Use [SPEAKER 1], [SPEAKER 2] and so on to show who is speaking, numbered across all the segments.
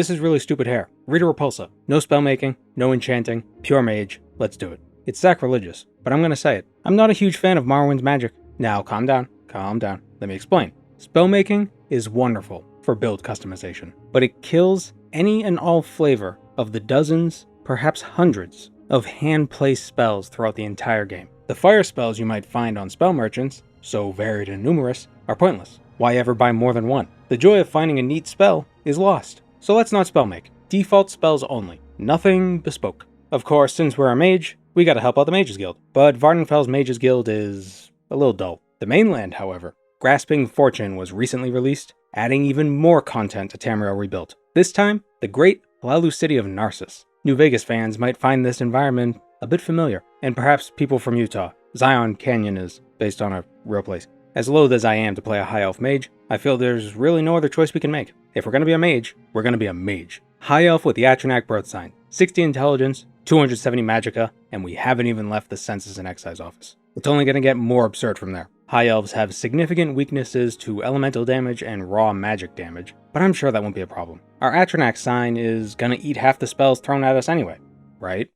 [SPEAKER 1] This is really stupid hair. Rita Repulsa. No spellmaking, no enchanting, pure mage. Let's do it. It's sacrilegious, but I'm gonna say it. I'm not a huge fan of Morrowind's magic. Now, calm down. Let me explain. Spellmaking is wonderful for build customization, but it kills any and all flavor of the dozens, perhaps hundreds, of hand-placed spells throughout the entire game. The fire spells you might find on spell merchants, so varied and numerous, are pointless. Why ever buy more than one? The joy of finding a neat spell is lost. So let's not spellmake. Default spells only. Nothing bespoke. Of course, since we're a mage, we gotta help out the Mages Guild. But Vvardenfell's Mages Guild is a little dull. The mainland, however, Grasping Fortune was recently released, adding even more content to Tamriel Rebuilt. This time, the great Hlaalu city of Narsis. New Vegas fans might find this environment a bit familiar, and perhaps people from Utah. Zion Canyon is based on a real place. As loath as I am to play a high elf mage, I feel there's really no other choice we can make. If we're gonna be a mage, we're gonna be a mage. High elf with the Atronach birth sign, 60 intelligence, 270 magicka, and we haven't even left the census and excise office. It's only gonna get more absurd from there. High elves have significant weaknesses to elemental damage and raw magic damage, but I'm sure that won't be a problem. Our Atronach sign is gonna eat half the spells thrown at us anyway, right?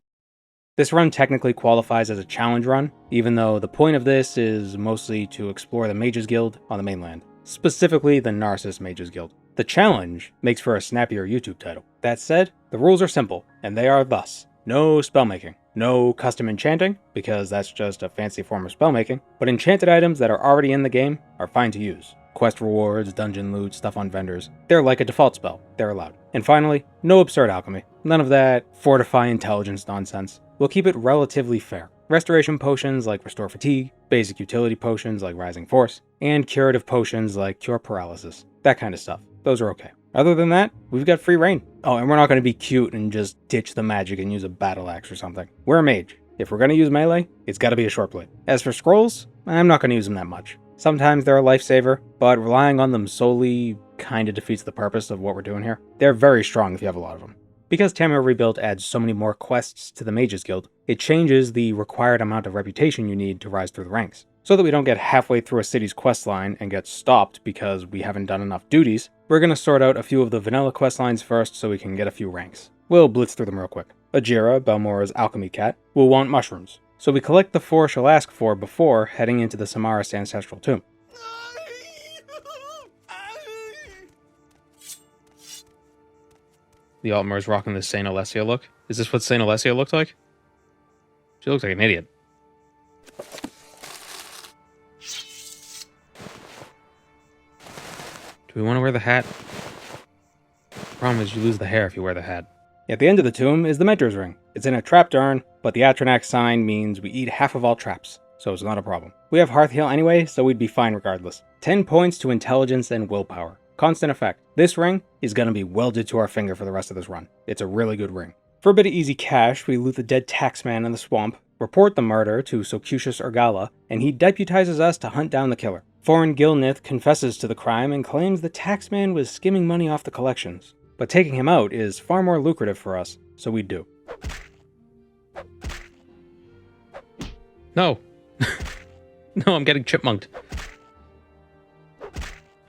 [SPEAKER 1] This run technically qualifies as a challenge run, even though the point of this is mostly to explore the Mages Guild on the mainland, specifically the Narsis Mages Guild. The challenge makes for a snappier YouTube title. That said, the rules are simple, and they are thus. No spellmaking, no custom enchanting, because that's just a fancy form of spellmaking, but enchanted items that are already in the game are fine to use. Quest rewards, dungeon loot, stuff on vendors, they're like a default spell, they're allowed. And finally, no absurd alchemy. None of that fortify intelligence nonsense. We'll keep it relatively fair. Restoration potions like Restore Fatigue, basic utility potions like Rising Force, and curative potions like Cure Paralysis. That kind of stuff. Those are okay. Other than that, we've got free reign. Oh, and we're not going to be cute and just ditch the magic and use a battle axe or something. We're a mage. If we're going to use melee, it's got to be a short blade. As for scrolls, I'm not going to use them that much. Sometimes they're a lifesaver, but relying on them solely kind of defeats the purpose of what we're doing here. They're very strong if you have a lot of them. Because Tamriel Rebuilt adds so many more quests to the Mages Guild, it changes the required amount of reputation you need to rise through the ranks. So that we don't get halfway through a city's questline and get stopped because we haven't done enough duties, we're going to sort out a few of the vanilla questlines first so we can get a few ranks. We'll blitz through them real quick. Ajira, Balmora's alchemy cat, will want mushrooms, so we collect the 4 she'll ask for before heading into the Samara's ancestral tomb. The Altmer's rocking the Saint Alessia look. Is this what Saint Alessia looked like? She looks like an idiot. Do we want to wear the hat? The problem is you lose the hair if you wear the hat. At the end of the tomb is the Mentor's Ring. It's in a trapped urn, but the Atronach sign means we eat half of all traps, so it's not a problem. We have Hearth Heal anyway, so we'd be fine regardless. 10 points to intelligence and willpower. Constant effect. This ring is going to be welded to our finger for the rest of this run. It's a really good ring. For a bit of easy cash, we loot the dead taxman in the swamp, report the murder to Socucius Urgala, and he deputizes us to hunt down the killer. Foreign Gilnith confesses to the crime and claims the taxman was skimming money off the collections. But taking him out is far more lucrative for us, so we do. No. No, I'm getting chipmunked.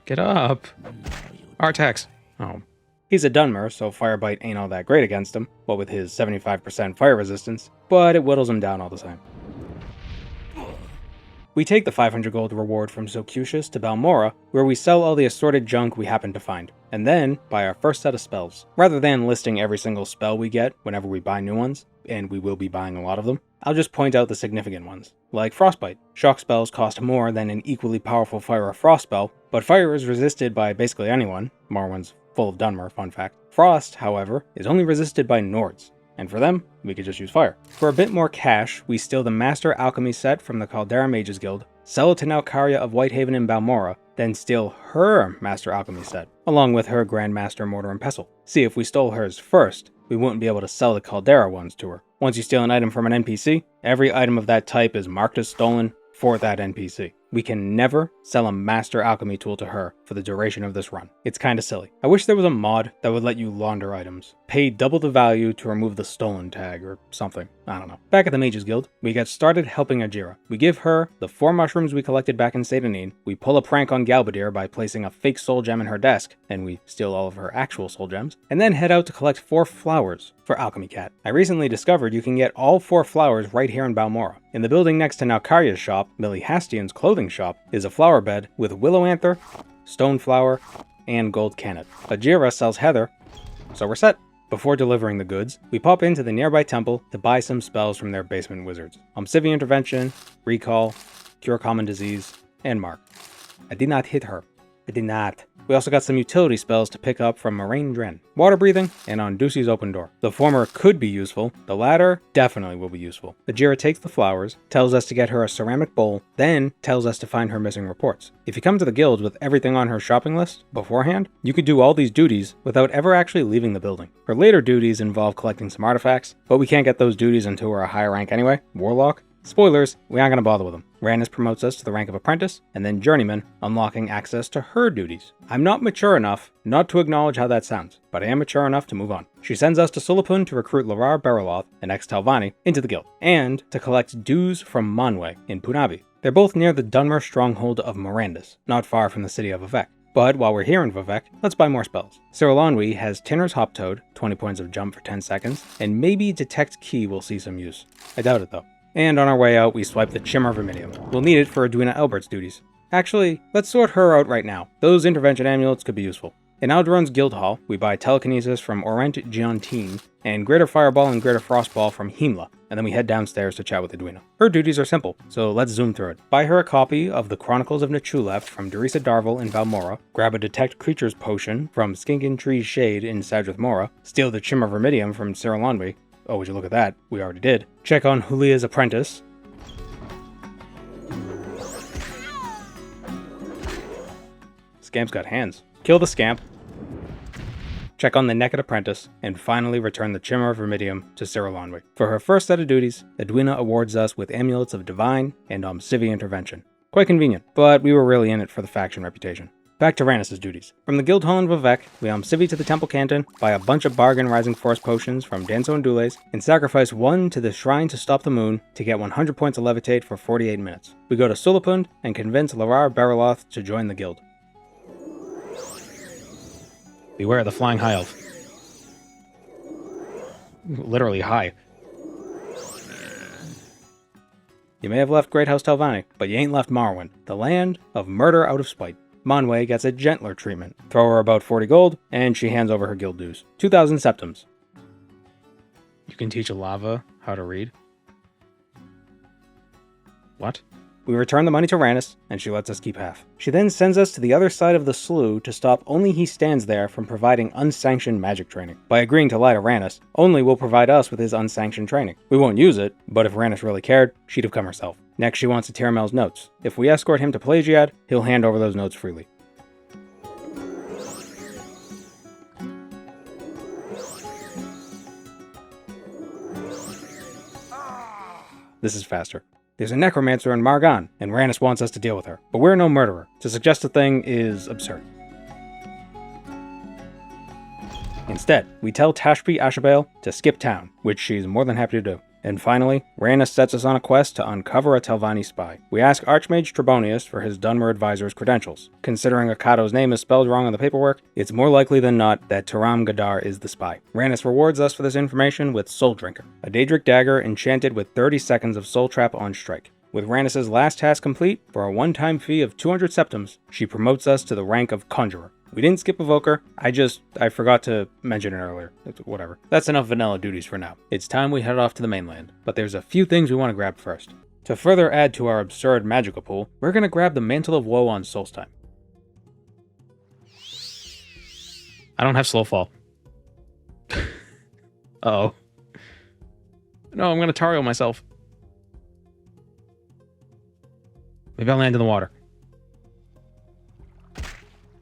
[SPEAKER 1] Get up. Artax. Oh. He's a Dunmer, so Firebite ain't all that great against him, what with his 75% fire resistance, but it whittles him down all the time. We take the 500 gold reward from Socucius to Balmora, where we sell all the assorted junk we happen to find, and then buy our first set of spells. Rather than listing every single spell we get whenever we buy new ones, and we will be buying a lot of them, I'll just point out the significant ones, like Frostbite. Shock spells cost more than an equally powerful Fire or Frost spell, but fire is resisted by basically anyone. Morrowind's full of Dunmer, fun fact. Frost, however, is only resisted by Nords, and for them, we could just use fire. For a bit more cash, we steal the Master Alchemy set from the Caldera Mages Guild, sell it to Nalcaria of Whitehaven and Balmora, then steal her Master Alchemy set, along with her Grandmaster Mortar and Pestle. See, if we stole hers first, we wouldn't be able to sell the Caldera ones to her. Once you steal an item from an NPC, every item of that type is marked as stolen for that NPC. we can never sell a master alchemy tool to her for the duration of this run. It's kinda silly. I wish there was a mod that would let you launder items. Pay double the value to remove the stolen tag or something. I don't know. Back at the Mages Guild, we get started helping Ajira. We give her the 4 mushrooms we collected back in Satanin, we pull a prank on Galbadir by placing a fake soul gem in her desk, and we steal all of her actual soul gems, and then head out to collect 4 flowers for Alchemy Cat. I recently discovered you can get all 4 flowers right here in Balmora. In the building next to Naukarya's shop, Millie Hastian's clothing shop, is a flower bed with willow anther, stone flower, and gold cannet. Ajira sells heather, so we're set. Before delivering the goods, we pop into the nearby temple to buy some spells from their basement wizards. Civic Intervention, Recall, Cure Common Disease, and Mark. I did not hit her. I did not. We also got some utility spells to pick up from Moraine Dren, Water Breathing, and on Ducey's Open Door. The former could be useful, the latter definitely will be useful. Ajira takes the flowers, tells us to get her a ceramic bowl, then tells us to find her missing reports. If you come to the guild with everything on her shopping list beforehand, you could do all these duties without ever actually leaving the building. Her later duties involve collecting some artifacts, but we can't get those duties until we're a higher rank anyway, Warlock. Spoilers, we aren't going to bother with them. Randus promotes us to the rank of Apprentice, and then Journeyman, unlocking access to her duties. I'm not mature enough not to acknowledge how that sounds, but I am mature enough to move on. She sends us to Sulapun to recruit Larar Beriloth, an ex-Talvani, into the guild, and to collect dues from Manwe in Punabi. They're both near the Dunmer stronghold of Mirandus, not far from the city of Vivec. But while we're here in Vivec, let's buy more spells. Cyril has Tinner's Hoptoad, 20 points of jump for 10 seconds, and maybe Detect Key will see some use. I doubt it though. And on our way out, we swipe the Chimera Verminium. We'll need it for Edwina Elbert's duties. Actually, let's sort her out right now. Those intervention amulets could be useful. In Alderon's Guild Hall, we buy Telekinesis from Orent Giantine, and Greater Fireball and Greater Frostball from Himla, and then we head downstairs to chat with Edwina. Her duties are simple, so let's zoom through it. Buy her a copy of the Chronicles of Nachuleft from Derisa Darvel in Valmora, grab a Detect Creatures potion from Skinkin Tree's Shade in Sadrith Mora, steal the Chimera Verminium from Cyril. Oh, would you look at that? We already did. Check on Julia's apprentice. Scamp's got hands. Kill the Scamp. Check on the Naked Apprentice, and finally return the Chimera Verminium to Cyril. For her first set of duties, Edwina awards us with Amulets of Divine and Civic Intervention. Quite convenient, but we were really in it for the faction reputation. Back to Randus' duties. From the Guild Hall in Vivec, we Civi to the Temple Canton, buy a bunch of bargain Rising Force potions from Danzo and Dules, and sacrifice 1 to the Shrine to Stop the Moon to get 100 points of Levitate for 48 minutes. We go to Sulapund and convince Larar Beriloth to join the guild. Beware the Flying High Elf. Literally high. You may have left Great House Talvani, but you ain't left Morrowind, the land of murder out of spite. Manwe gets a gentler treatment. Throw her about 40 gold, and she hands over her guild dues. 2,000 septums. You can teach a lava how to read? What? We return the money to Randus, and she lets us keep half. She then sends us to the other side of the slough to stop Only He Stands There from providing unsanctioned magic training. By agreeing to lie to Randus, Only will provide us with his unsanctioned training. We won't use it, but if Randus really cared, she'd have come herself. Next, she wants to Tiramel's notes. If we escort him to Pelagiad, he'll hand over those notes freely. This is faster. There's a necromancer in Margan, and Randus wants us to deal with her. But we're no murderer. To suggest a thing is absurd. Instead, we tell Tashpi Ashabale to skip town, which she's more than happy to do. And finally, Randus sets us on a quest to uncover a Talvani spy. We ask Archmage Trebonius for his Dunmer advisor's credentials. Considering Akato's name is spelled wrong on the paperwork, it's more likely than not that Taram Gadar is the spy. Randus rewards us for this information with Soul Drinker, a Daedric dagger enchanted with 30 seconds of Soul Trap on strike. With Randus' last task complete, for a one-time fee of 200 septums, she promotes us to the rank of Conjurer. We didn't skip Evoker, I forgot to mention it earlier. Whatever. That's enough vanilla duties for now. It's time we head off to the mainland, but there's a few things we want to grab first. To further add to our absurd magical pool, we're going to grab the Mantle of Woe on Solstheim. I don't have Slow Fall. Uh-oh. No, I'm going to Tario myself. Maybe I'll land in the water.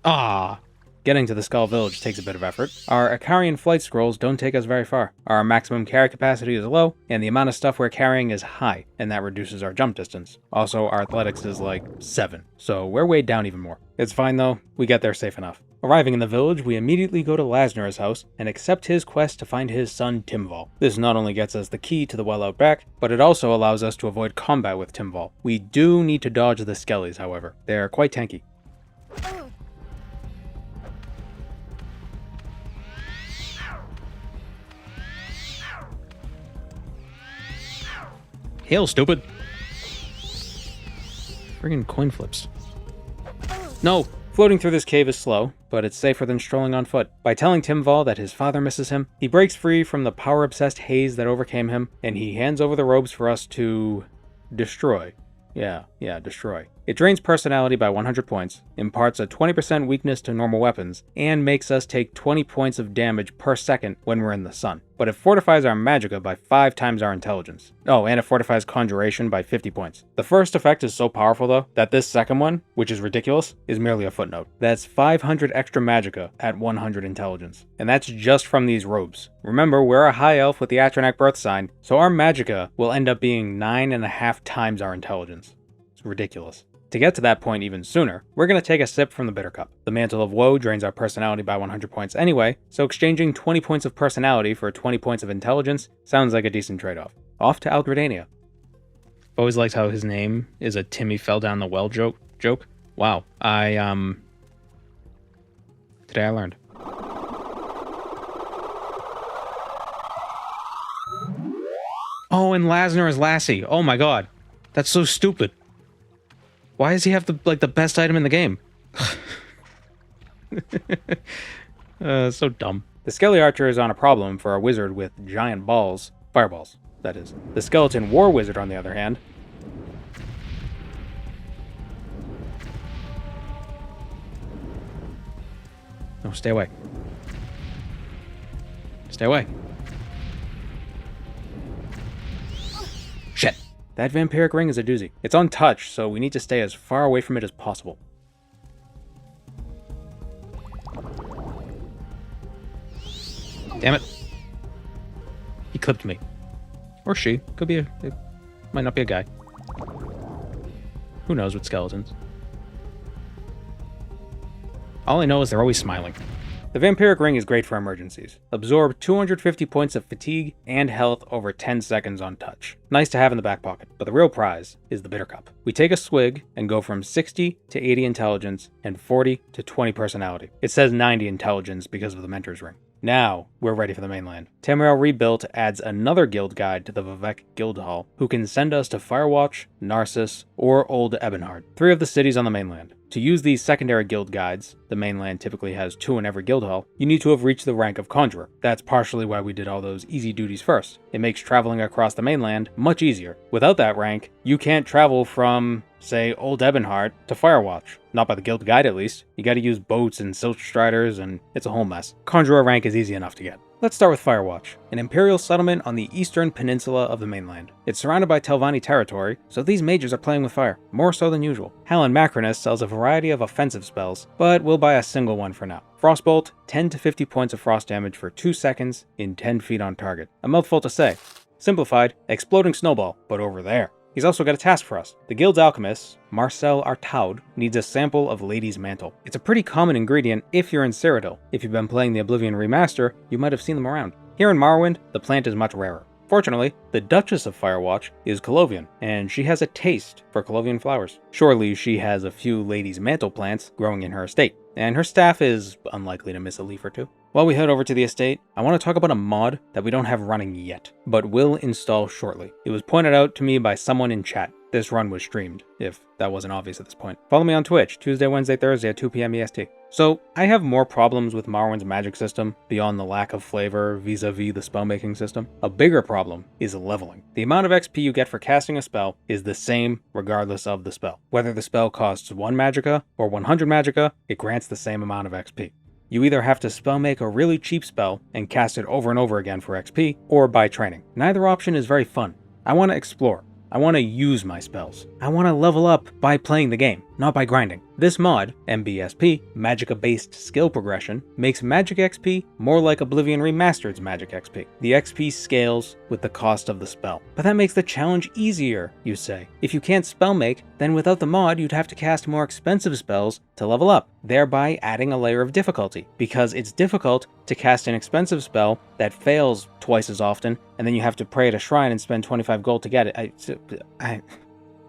[SPEAKER 1] Ah, Getting to the Skull Village takes a bit of effort. Our Icarian flight scrolls don't take us very far. Our maximum carry capacity is low, and the amount of stuff we're carrying is high, and that reduces our jump distance. Also, our athletics is like 7, so we're weighed down even more. It's fine though, we get there safe enough. Arriving in the village, we immediately go to Lasner's house and accept his quest to find his son Timval. This not only gets us the key to the well out back, but it also allows us to avoid combat with Timval. We do need to dodge the skellies, however. They're quite tanky. Hail, stupid! Friggin' coin flips. No! Floating through this cave is slow, but it's safer than strolling on foot. By telling Timval that his father misses him, he breaks free from the power-obsessed haze that overcame him, and he hands over the robes for us to... destroy. Yeah, destroy. It drains personality by 100 points, imparts a 20% weakness to normal weapons, and makes us take 20 points of damage per second when we're in the sun. But it fortifies our magicka by 5 times our intelligence. Oh, and it fortifies conjuration by 50 points. The first effect is so powerful though, that this second one, which is ridiculous, is merely a footnote. That's 500 extra magicka at 100 intelligence. And that's just from these robes. Remember, we're a high elf with the Atronach birth sign, so our magicka will end up being 9.5 times our intelligence. It's ridiculous. To get to that point even sooner, we're going to take a sip from the bitter cup. The Mantle of Woe drains our personality by 100 points anyway, so exchanging 20 points of personality for 20 points of intelligence sounds like a decent trade-off. Off to Algredania. Always liked how his name is a Timmy fell down the well joke. Wow. Today I learned. Oh, and Lasner is Lassie. Oh my god. That's so stupid. Why does he have the best item in the game? So dumb. The Skelly Archer is on a problem for a wizard with giant balls. Fireballs, that is. The Skeleton War Wizard, on the other hand... No, stay away. Stay away. Shit. That vampiric ring is a doozy. It's untouched, so we need to stay as far away from it as possible. Damn it. He clipped me. Or she. Could be it might not be a guy. Who knows with skeletons? All I know is they're always smiling. The Vampiric Ring is great for emergencies. Absorb 250 points of fatigue and health over 10 seconds on touch. Nice to have in the back pocket, but the real prize is the Bitter Cup. We take a swig and go from 60 to 80 intelligence and 40 to 20 personality. It says 90 intelligence because of the Mentor's Ring. Now, we're ready for the mainland. Tamriel Rebuilt adds another guild guide to the Vivec Guild Hall, who can send us to Firewatch, Narsis, or Old Ebonheart, 3 of the cities on the mainland. To use these secondary guild guides, the mainland typically has 2 in every guild hall, you need to have reached the rank of Conjurer. That's partially why we did all those easy duties first. It makes traveling across the mainland much easier. Without that rank, you can't travel from, say, Old Ebonheart to Firewatch. Not by the guild guide at least. You gotta use boats and silk striders, and it's a whole mess. Conjurer rank is easy enough to get. Let's start with Firewatch, an imperial settlement on the eastern peninsula of the mainland. It's surrounded by Telvanni territory, so these mages are playing with fire, more so than usual. Hallan Macrinus sells a variety of offensive spells, but we'll buy a single one for now. Frostbolt, 10 to 50 points of frost damage for 2 seconds in 10 feet on target. A mouthful to say. Simplified, exploding snowball, but over there. He's also got a task for us. The guild's alchemist, Marcel Artaud, needs a sample of Lady's Mantle. It's a pretty common ingredient if you're in Cyrodiil. If you've been playing the Oblivion remaster, you might have seen them around. Here in Morrowind, the plant is much rarer. Fortunately, the Duchess of Firewatch is Colovian, and she has a taste for Colovian flowers. Surely she has a few Lady's Mantle plants growing in her estate, and her staff is unlikely to miss a leaf or two. While we head over to the estate, I want to talk about a mod that we don't have running yet, but will install shortly. It was pointed out to me by someone in chat. This run was streamed, if that wasn't obvious at this point. Follow me on Twitch, Tuesday, Wednesday, Thursday at 2 p.m. EST. So, I have more problems with Morrowind's magic system, beyond the lack of flavor vis-a-vis the spellmaking system. A bigger problem is leveling. The amount of XP you get for casting a spell is the same regardless of the spell. Whether the spell costs 1 magicka or 100 magicka, it grants the same amount of XP. You either have to spellmake a really cheap spell and cast it over and over again for XP, or buy training. Neither option is very fun. I want to explore. I want to use my spells. I want to level up by playing the game. not by grinding. This mod, MBSP, Magicka-based skill progression, makes Magic XP more like Oblivion Remastered's Magic XP. The XP scales with the cost of the spell. But that makes the challenge easier, you say. If you can't spell make, then without the mod you'd have to cast more expensive spells to level up, thereby adding a layer of difficulty, because it's difficult to cast an expensive spell that fails twice as often, and then you have to pray at a shrine and spend 25 gold to get it.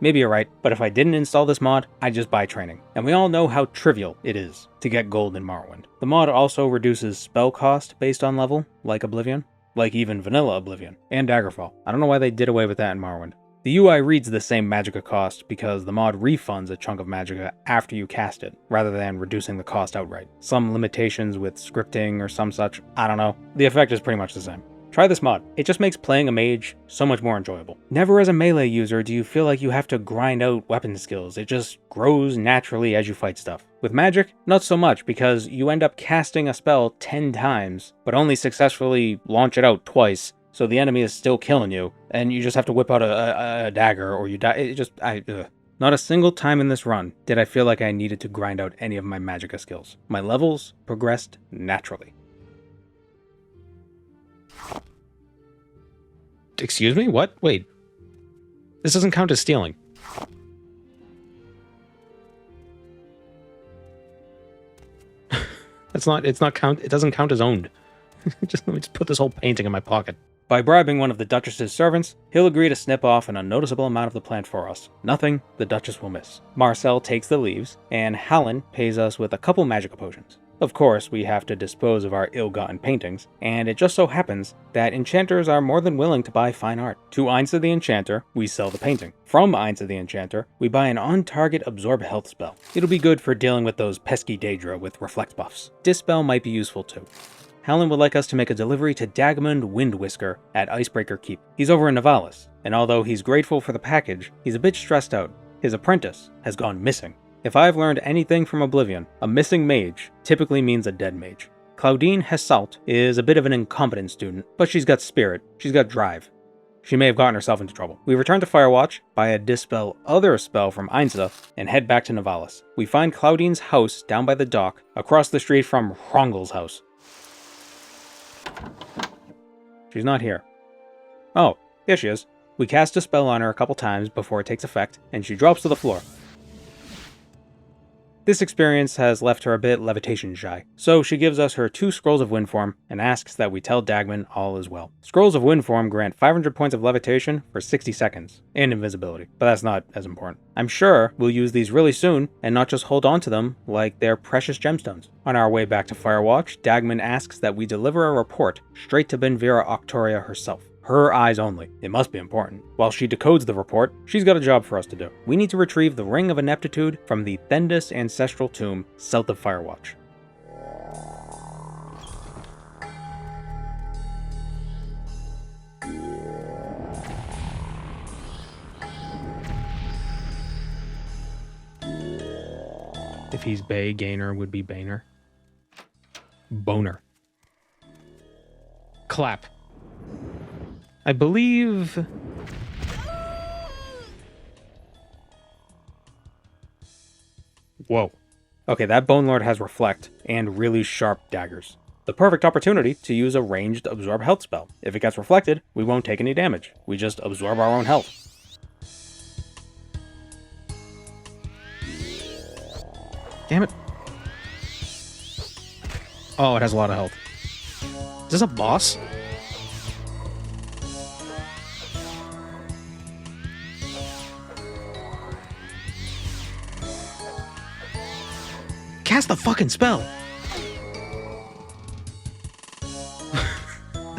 [SPEAKER 1] Maybe you're right, but if I didn't install this mod, I'd just buy training. And we all know how trivial it is to get gold in Morrowind. The mod also reduces spell cost based on level, like Oblivion, like even vanilla Oblivion, and Daggerfall. I don't know why they did away with that in Morrowind. The UI reads the same Magicka cost because the mod refunds a chunk of Magicka after you cast it, rather than reducing the cost outright. Some limitations with scripting or some such, I don't know. The effect is pretty much the same. Try this mod. It just makes playing a mage so much more enjoyable. Never as a melee user do you feel like you have to grind out weapon skills. It just grows naturally as you fight stuff. With magic, not so much, because you end up casting a spell 10 times, but only successfully launch it out twice, so the enemy is still killing you, and you just have to whip out a dagger or you die. Not a single time in this run did I feel like I needed to grind out any of my Magicka skills. My levels progressed naturally. Excuse me? What? Wait. This doesn't count as stealing. It doesn't count as owned. Let me just put this whole painting in my pocket. By bribing one of the Duchess's servants, he'll agree to snip off an unnoticeable amount of the plant for us. Nothing the Duchess will miss. Marcel takes the leaves, and Hallen pays us with a couple Magicka potions. Of course, we have to dispose of our ill-gotten paintings, and it just so happens that enchanters are more than willing to buy fine art. To Ainsa the Enchanter, we sell the painting. From Ainsa the Enchanter, we buy an on-target absorb health spell. It'll be good for dealing with those pesky Daedra with reflect buffs. Dispel might be useful too. Hallen would like us to make a delivery to Dagmund Windwhisker at Icebreaker Keep. He's over in Navalis, and although he's grateful for the package, he's a bit stressed out. His apprentice has gone missing. If I've learned anything from Oblivion, a missing mage typically means a dead mage. Claudine Hessalt is a bit of an incompetent student, but she's got spirit, she's got drive. She may have gotten herself into trouble. We return to Firewatch, buy a Dispel Other spell from Ainsa, and head back to Navalis. We find Claudine's house down by the dock, across the street from Hrongel's house. She's not here. Oh, here she is. We cast a spell on her a couple times before it takes effect, and she drops to the floor. This experience has left her a bit levitation shy, so she gives us her 2 Scrolls of Windform and asks that we tell Dagmund all is well. Scrolls of Windform grant 500 points of levitation for 60 seconds, and invisibility, but that's not as important. I'm sure we'll use these really soon, and not just hold on to them like they're precious gemstones. On our way back to Firewatch, Dagmund asks that we deliver a report straight to Benvira Octoria herself. Her eyes only. It must be important. While she decodes the report, she's got a job for us to do. We need to retrieve the Ring of Ineptitude from the Thendis ancestral tomb south of Firewatch. If he's Bay, Gainer would be Baner. Boner. Clap. I believe... Whoa. Okay, that Bone Lord has Reflect and really sharp daggers. The perfect opportunity to use a ranged absorb health spell. If it gets reflected, we won't take any damage. We just absorb our own health. Damn it. Oh, it has a lot of health. Is this a boss? Cast the fucking spell!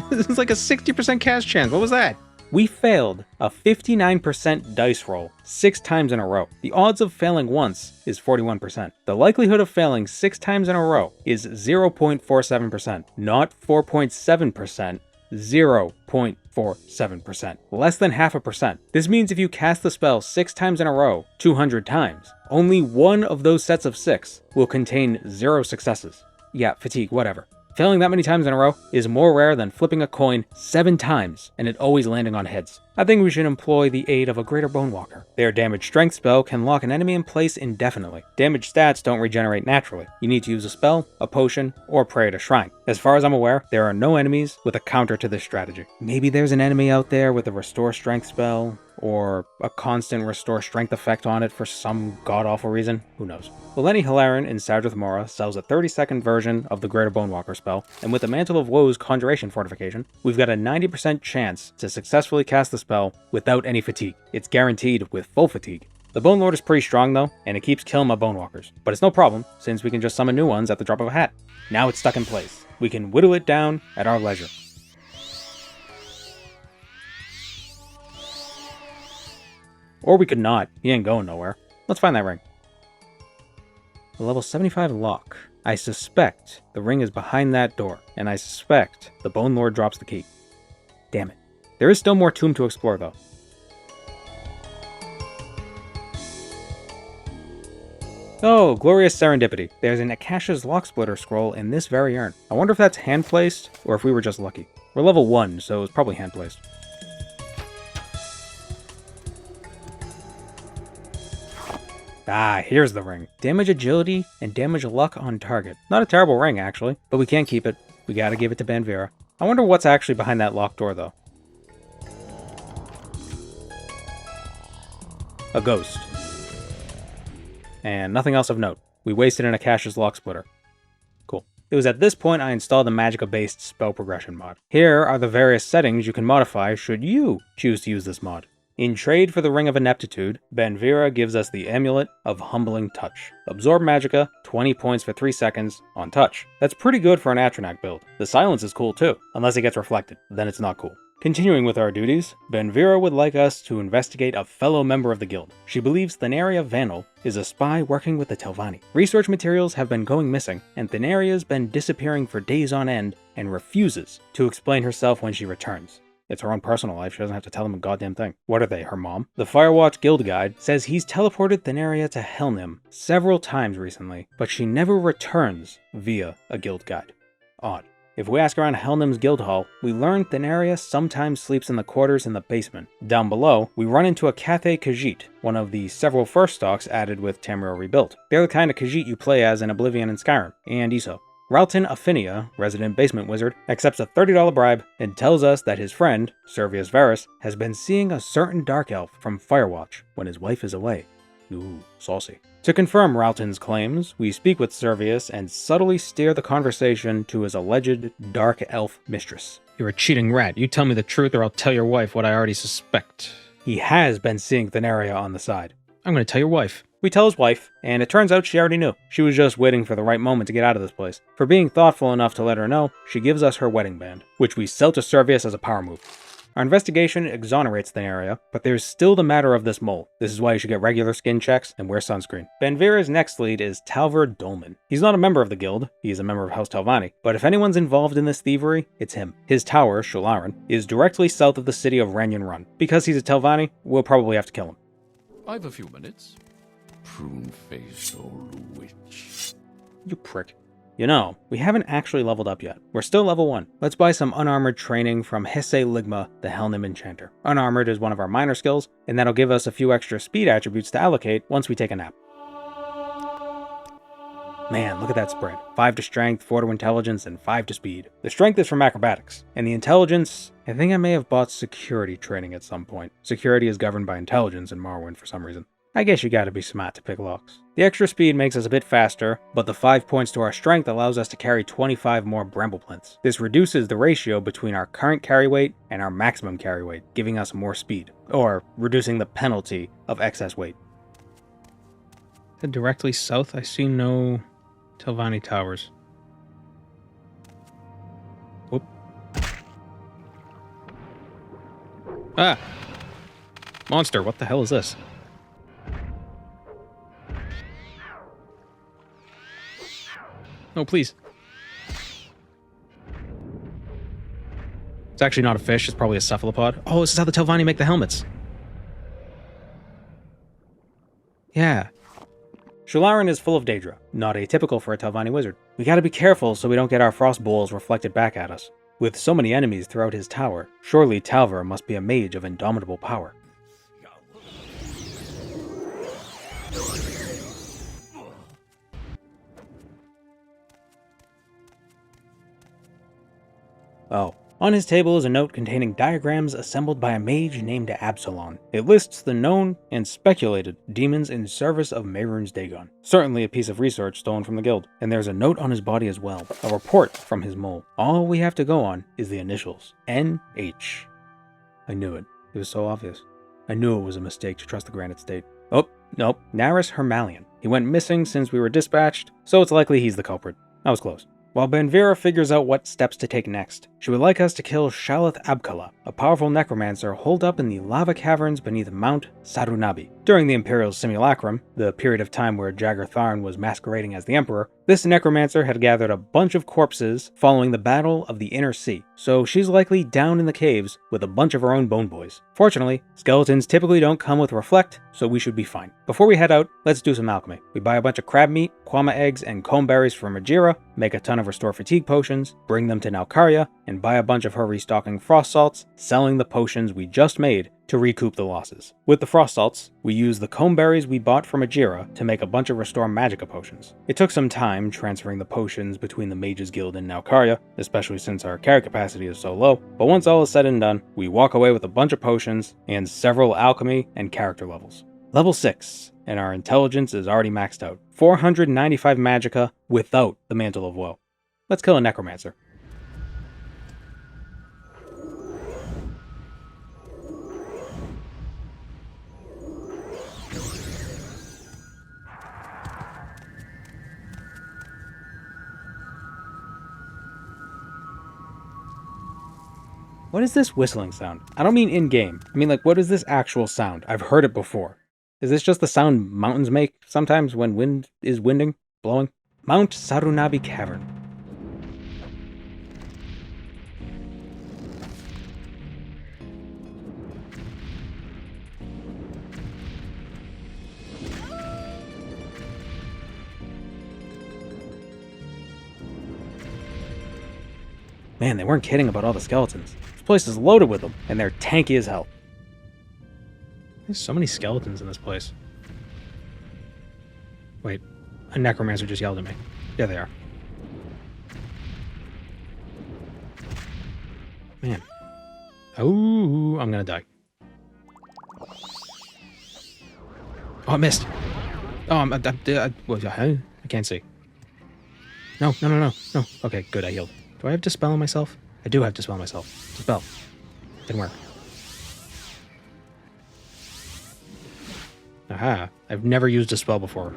[SPEAKER 1] This is like a 60% cast chance. What was that? We failed a 59% dice roll 6 times in a row. The odds of failing once is 41%. The likelihood of failing 6 times in a row is 0.47%, not 4.7%, 0.47%, less than 0.5%. This means if you cast the spell 6 times in a row, 200 times, only one of those sets of 6 will contain 0 successes. Yeah, fatigue, whatever. Failing that many times in a row is more rare than flipping a coin 7 times and it always landing on heads. I think we should employ the aid of a Greater Bonewalker. Their damage strength spell can lock an enemy in place indefinitely. Damage stats don't regenerate naturally. You need to use a spell, a potion, or pray at a shrine. As far as I'm aware, there are no enemies with a counter to this strategy. Maybe there's an enemy out there with a Restore Strength spell, or a constant Restore Strength effect on it for some god-awful reason. Who knows? Eleni Hilarion in Sadrith Mora sells a 30-second version of the Greater Bonewalker spell, and with the Mantle of Woe's Conjuration fortification, we've got a 90% chance to successfully cast the spell without any fatigue. It's guaranteed with full fatigue. The Bone Lord is pretty strong though, and it keeps killing my Bonewalkers. But it's no problem, since we can just summon new ones at the drop of a hat. Now it's stuck in place. We can whittle it down at our leisure. Or we could not. He ain't going nowhere. Let's find that ring. A level 75 lock. I suspect the ring is behind that door, and I suspect the Bone Lord drops the key. Damn it. There is still more tomb to explore though. Oh, glorious serendipity. There's an Akasha's Lock Splitter scroll in this very urn. I wonder if that's hand-placed, or if we were just lucky. We're level 1, so it's probably hand-placed. Ah, here's the ring. Damage agility and damage luck on target. Not a terrible ring, actually, but we can't keep it. We gotta give it to Banvera. I wonder what's actually behind that locked door, though. A ghost. And nothing else of note. We wasted an Akasha's Lock Splitter. Cool. It was at this point I installed the Magicka-based spell progression mod. Here are the various settings you can modify should you choose to use this mod. In trade for the Ring of Ineptitude, Banvera gives us the Amulet of Humbling Touch. Absorb Magicka, 20 points for 3 seconds on touch. That's pretty good for an Atronach build. The silence is cool too, unless it gets reflected, then it's not cool. Continuing with our duties, Banvera would like us to investigate a fellow member of the guild. She believes Thanaria Vandal is a spy working with the Telvanni. Research materials have been going missing, and Thanaria's been disappearing for days on end and refuses to explain herself when she returns. It's her own personal life, she doesn't have to tell them a goddamn thing. What are they, her mom? The Firewatch Guild Guide says he's teleported Thanaria to Helnim several times recently, but she never returns via a guild guide. Odd. If we ask around Helnim's guild hall, we learn Thanaria sometimes sleeps in the quarters in the basement. Down below, we run into a Cathay Khajiit, one of the several first stocks added with Tamriel Rebuilt. They're the kind of Khajiit you play as in Oblivion and Skyrim, and ESO. Ralton Affinia, resident basement wizard, accepts a $30 bribe and tells us that his friend, Servius Varus, has been seeing a certain dark elf from Firewatch when his wife is away. Ooh, saucy. To confirm Ralton's claims, we speak with Servius and subtly steer the conversation to his alleged dark elf mistress. You're a cheating rat. You tell me the truth or I'll tell your wife what I already suspect. He has been seeing Thanaria on the side. I'm gonna tell your wife. We tell his wife, and it turns out she already knew. She was just waiting for the right moment to get out of this place. For being thoughtful enough to let her know, she gives us her wedding band, which we sell to Servius as a power move. Our investigation exonerates Thanaria, but there's still the matter of this mole. This is why you should get regular skin checks and wear sunscreen. Banvera's next lead is Talvar Dolmen. He's not a member of the guild, he is a member of House Telvanni, but if anyone's involved in this thievery, it's him. His tower, Shularan, is directly south of the city of Ranyan Run. Because he's a Telvanni, we'll probably have to kill him.
[SPEAKER 2] I've a few minutes. Prune-faced old witch.
[SPEAKER 1] You prick. You know, we haven't actually leveled up yet. We're still level 1. Let's buy some unarmored training from Hesse Ligma, the Helnim Enchanter. Unarmored is one of our minor skills, and that'll give us a few extra speed attributes to allocate once we take a nap. Man, look at that spread. 5 to strength, 4 to intelligence, and 5 to speed. The strength is from acrobatics, and the intelligence, I think I may have bought security training at some point. Security is governed by intelligence in Morrowind for some reason. I guess you gotta be smart to pick locks. The extra speed makes us a bit faster, but the 5 points to our strength allows us to carry 25 more bramble plinths. This reduces the ratio between our current carry weight and our maximum carry weight, giving us more speed, or reducing the penalty of excess weight. Directly south, I see no Telvanni towers. Whoop. Ah! Monster, what the hell is this? No, please. It's actually not a fish, it's probably a cephalopod. Oh, this is how the Telvanni make the helmets. Yeah. Shularan is full of Daedra, not atypical for a Telvanni wizard. We gotta be careful so we don't get our frost bowls reflected back at us. With so many enemies throughout his tower, surely Talver must be a mage of indomitable power. Oh. On his table is a note containing diagrams assembled by a mage named Absalon. It lists the known and speculated demons in service of Mehrunes Dagon. Certainly a piece of research stolen from the guild. And there's a note on his body as well, a report from his mole. All we have to go on is the initials, NH. I knew it. It was so obvious. I knew it was a mistake to trust the Granite State. Oh, nope, Narsis Hermalion. He went missing since we were dispatched, so it's likely he's the culprit. I was close. While Benvira figures out what steps to take next, she would like us to kill Shalath Abkala, a powerful necromancer holed up in the lava caverns beneath Mount Sarunabi. During the Imperial Simulacrum, the period of time where Jagger Tharn was masquerading as the Emperor, this necromancer had gathered a bunch of corpses following the Battle of the Inner Sea, so she's likely down in the caves with a bunch of her own bone boys. Fortunately, skeletons typically don't come with Reflect, so we should be fine. Before we head out, let's do some alchemy. We buy a bunch of crab meat, kwama eggs, and comb berries from Majira, make a ton of Restore Fatigue potions, bring them to Nalkaria, and buy a bunch of her restocking frost salts, selling the potions we just made to recoup the losses. With the frost salts, we use the comb berries we bought from Ajira to make a bunch of Restore Magica potions. It took some time transferring the potions between the Mages Guild and Nalkaria, especially since our carry capacity is so low, but once all is said and done, we walk away with a bunch of potions and several alchemy and character levels. Level 6, and our intelligence is already maxed out. 495 Magica without the Mantle of Woe. Let's kill a necromancer. What is this whistling sound? I don't mean in-game. I mean, like, what is this actual sound? I've heard it before. Is this just the sound mountains make sometimes when wind is winding, blowing? Mount Sarunabi Cavern. Man, they weren't kidding about all the skeletons. This place is loaded with them, and they're tanky as hell. There's so many skeletons in this place. Wait, a necromancer just yelled at me. There they are. Man. Oh, I'm gonna die. Oh, I missed. Oh, I can't see. No. Okay, good, I healed. Do I have Dispel on myself? I do have Dispel on myself. Dispel. Didn't work. Aha. I've never used Dispel before.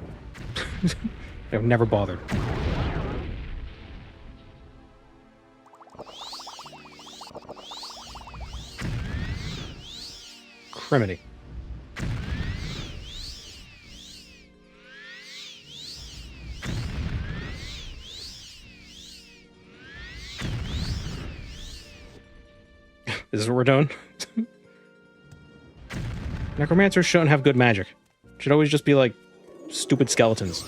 [SPEAKER 1] I've never bothered. Criminy. Is this what we're doing? Necromancers shouldn't have good magic. Should always just be like stupid skeletons.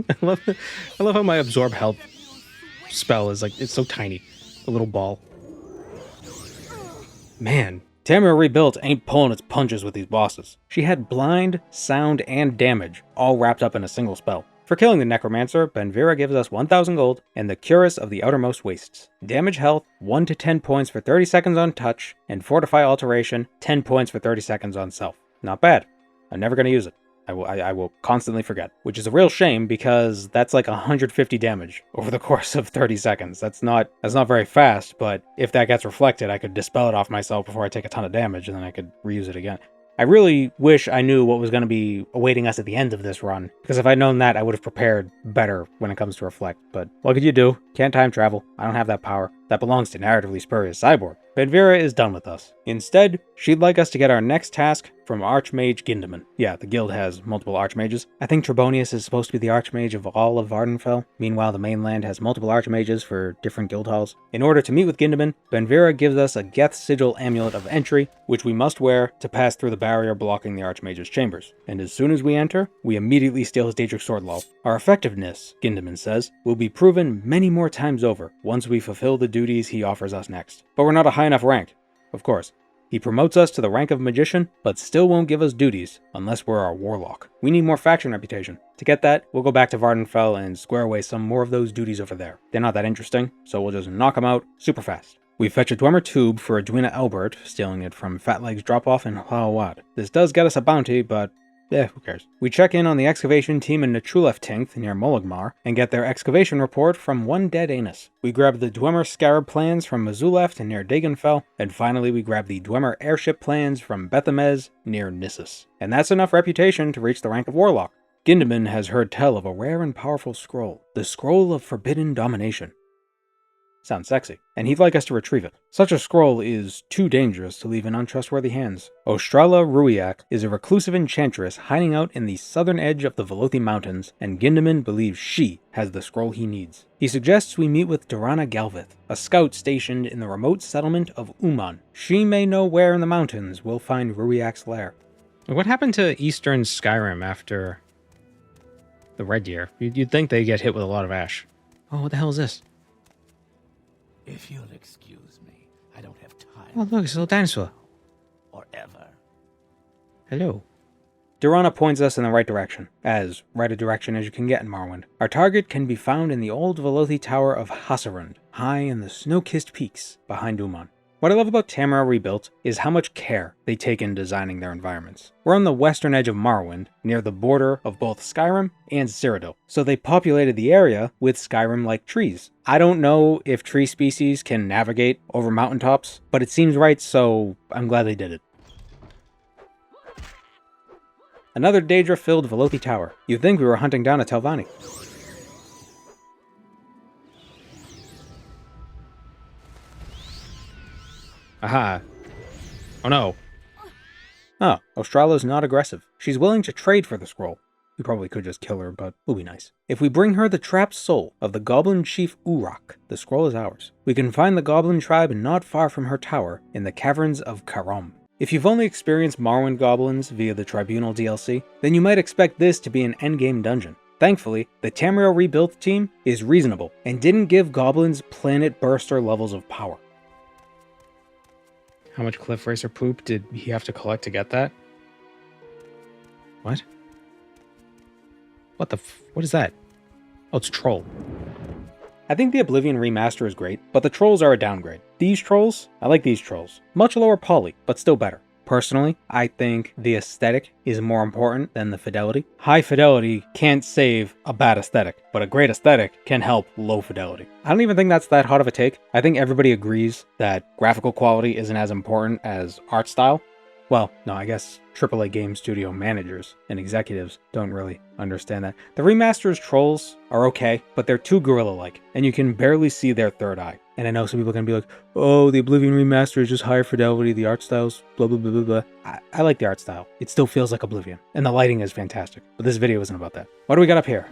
[SPEAKER 1] I love how my absorb health spell is like, it's so tiny. A little ball. Man, Tamara Rebuilt ain't pulling its punches with these bosses. She had blind, sound, and damage, all wrapped up in a single spell. For killing the Necromancer, Benvira gives us 1,000 gold and the Curus of the Outermost Wastes. Damage health, 1 to 10 points for 30 seconds on touch, and Fortify Alteration, 10 points for 30 seconds on self. Not bad. I'm never gonna use it. I will constantly forget, which is a real shame because that's like 150 damage over the course of 30 seconds. That's not very fast, but if that gets reflected, I could dispel it off myself before I take a ton of damage, and then I could reuse it again. I really wish I knew what was going to be awaiting us at the end of this run, because if I'd known that, I would have prepared better when it comes to reflect, but what could you do? Can't time travel. I don't have that power. that belongs to narratively spurious Cyborg. Benvira is done with us. Instead, she'd like us to get our next task from Archmage Gindaman. Yeah, the guild has multiple Archmages. I think Trebonius is supposed to be the Archmage of all of Vvardenfell. Meanwhile, the mainland has multiple Archmages for different guild halls. In order to meet with Gindaman, Benvira gives us a Geth Sigil Amulet of Entry, which we must wear to pass through the barrier blocking the Archmage's chambers. And as soon as we enter, we immediately steal his Daedric Sword Law. Our effectiveness, Gindaman says, will be proven many more times over once we fulfill the duties he offers us next. But we're not a high enough rank, of course. He promotes us to the rank of Magician, but still won't give us duties unless we're a Warlock. We need more faction reputation. To get that, we'll go back to Vvardenfell and square away some more of those duties over there. They're not that interesting, so we'll just knock them out super fast. We fetch a Dwemer Tube for Edwina Elbert, stealing it from Fatleg's drop-off in Hlawad. This does get us a bounty, but who cares? We check in on the excavation team in Natruleftinth near Molagmar and get their excavation report from one dead anus. We grab the Dwemer Scarab plans from Mazuleft near Daggerfall, and finally we grab the Dwemer airship plans from Bethamez near Nissus. And that's enough reputation to reach the rank of Warlock. Gindaman has heard tell of a rare and powerful scroll, the Scroll of Forbidden Domination. Sounds sexy, and he'd like us to retrieve it. Such a scroll is too dangerous to leave in untrustworthy hands. Ostrala Ruiak is a reclusive enchantress hiding out in the southern edge of the Velothi Mountains, and Gindaman believes she has the scroll he needs. He suggests we meet with Durana Galvith, a scout stationed in the remote settlement of Uman. She may know where in the mountains we'll find Ruiak's lair.
[SPEAKER 3] What happened to Eastern Skyrim after the Red Year? You'd think they get hit with a lot of ash. Oh, what the hell is this?
[SPEAKER 2] If you'll excuse me, I don't have time.
[SPEAKER 3] Oh, look, it's a little dinosaur.
[SPEAKER 2] Or ever.
[SPEAKER 3] Hello.
[SPEAKER 1] Durana points us in the right direction, as right a direction as you can get in Morrowind. Our target can be found in the old Velothi Tower of Hasarund, high in the snow-kissed peaks behind Uman. What I love about Tamriel Rebuilt is how much care they take in designing their environments. We're on the western edge of Morrowind, near the border of both Skyrim and Cyrodiil, so they populated the area with Skyrim-like trees. I don't know if tree species can navigate over mountaintops, but it seems right, so I'm glad they did it. Another Daedra-filled Velothi Tower. You'd think we were hunting down a Telvanni.
[SPEAKER 3] Aha. Oh no.
[SPEAKER 1] Oh, Ostrala's not aggressive. She's willing to trade for the scroll. We probably could just kill her, but it'll be nice. If we bring her the trapped soul of the goblin chief Urak, the scroll is ours. We can find the goblin tribe not far from her tower in the caverns of Karam. If you've only experienced Morrowind goblins via the Tribunal DLC, then you might expect this to be an endgame dungeon. Thankfully, the Tamriel Rebuilt team is reasonable and didn't give goblins planet burster levels of power.
[SPEAKER 3] How much Cliff Racer poop did he have to collect to get that? What? What is that? Oh, it's a troll.
[SPEAKER 1] I think the Oblivion remaster is great, but the trolls are a downgrade. These trolls, I like these trolls. Much lower poly, but still better. Personally, I think the aesthetic is more important than the fidelity. High fidelity can't save a bad aesthetic, but a great aesthetic can help low fidelity. I don't even think that's that hot of a take. I think everybody agrees that graphical quality isn't as important as art style. Well, no, I guess AAA game studio managers and executives don't really understand that. The remaster's trolls are okay, but they're too gorilla-like, and you can barely see their third eye. And I know some people can be like, oh, the Oblivion remaster is just higher fidelity, the art style's blah, blah, blah, blah, blah. I like the art style. It still feels like Oblivion, and the lighting is fantastic. But this video isn't about that. What do we got up here?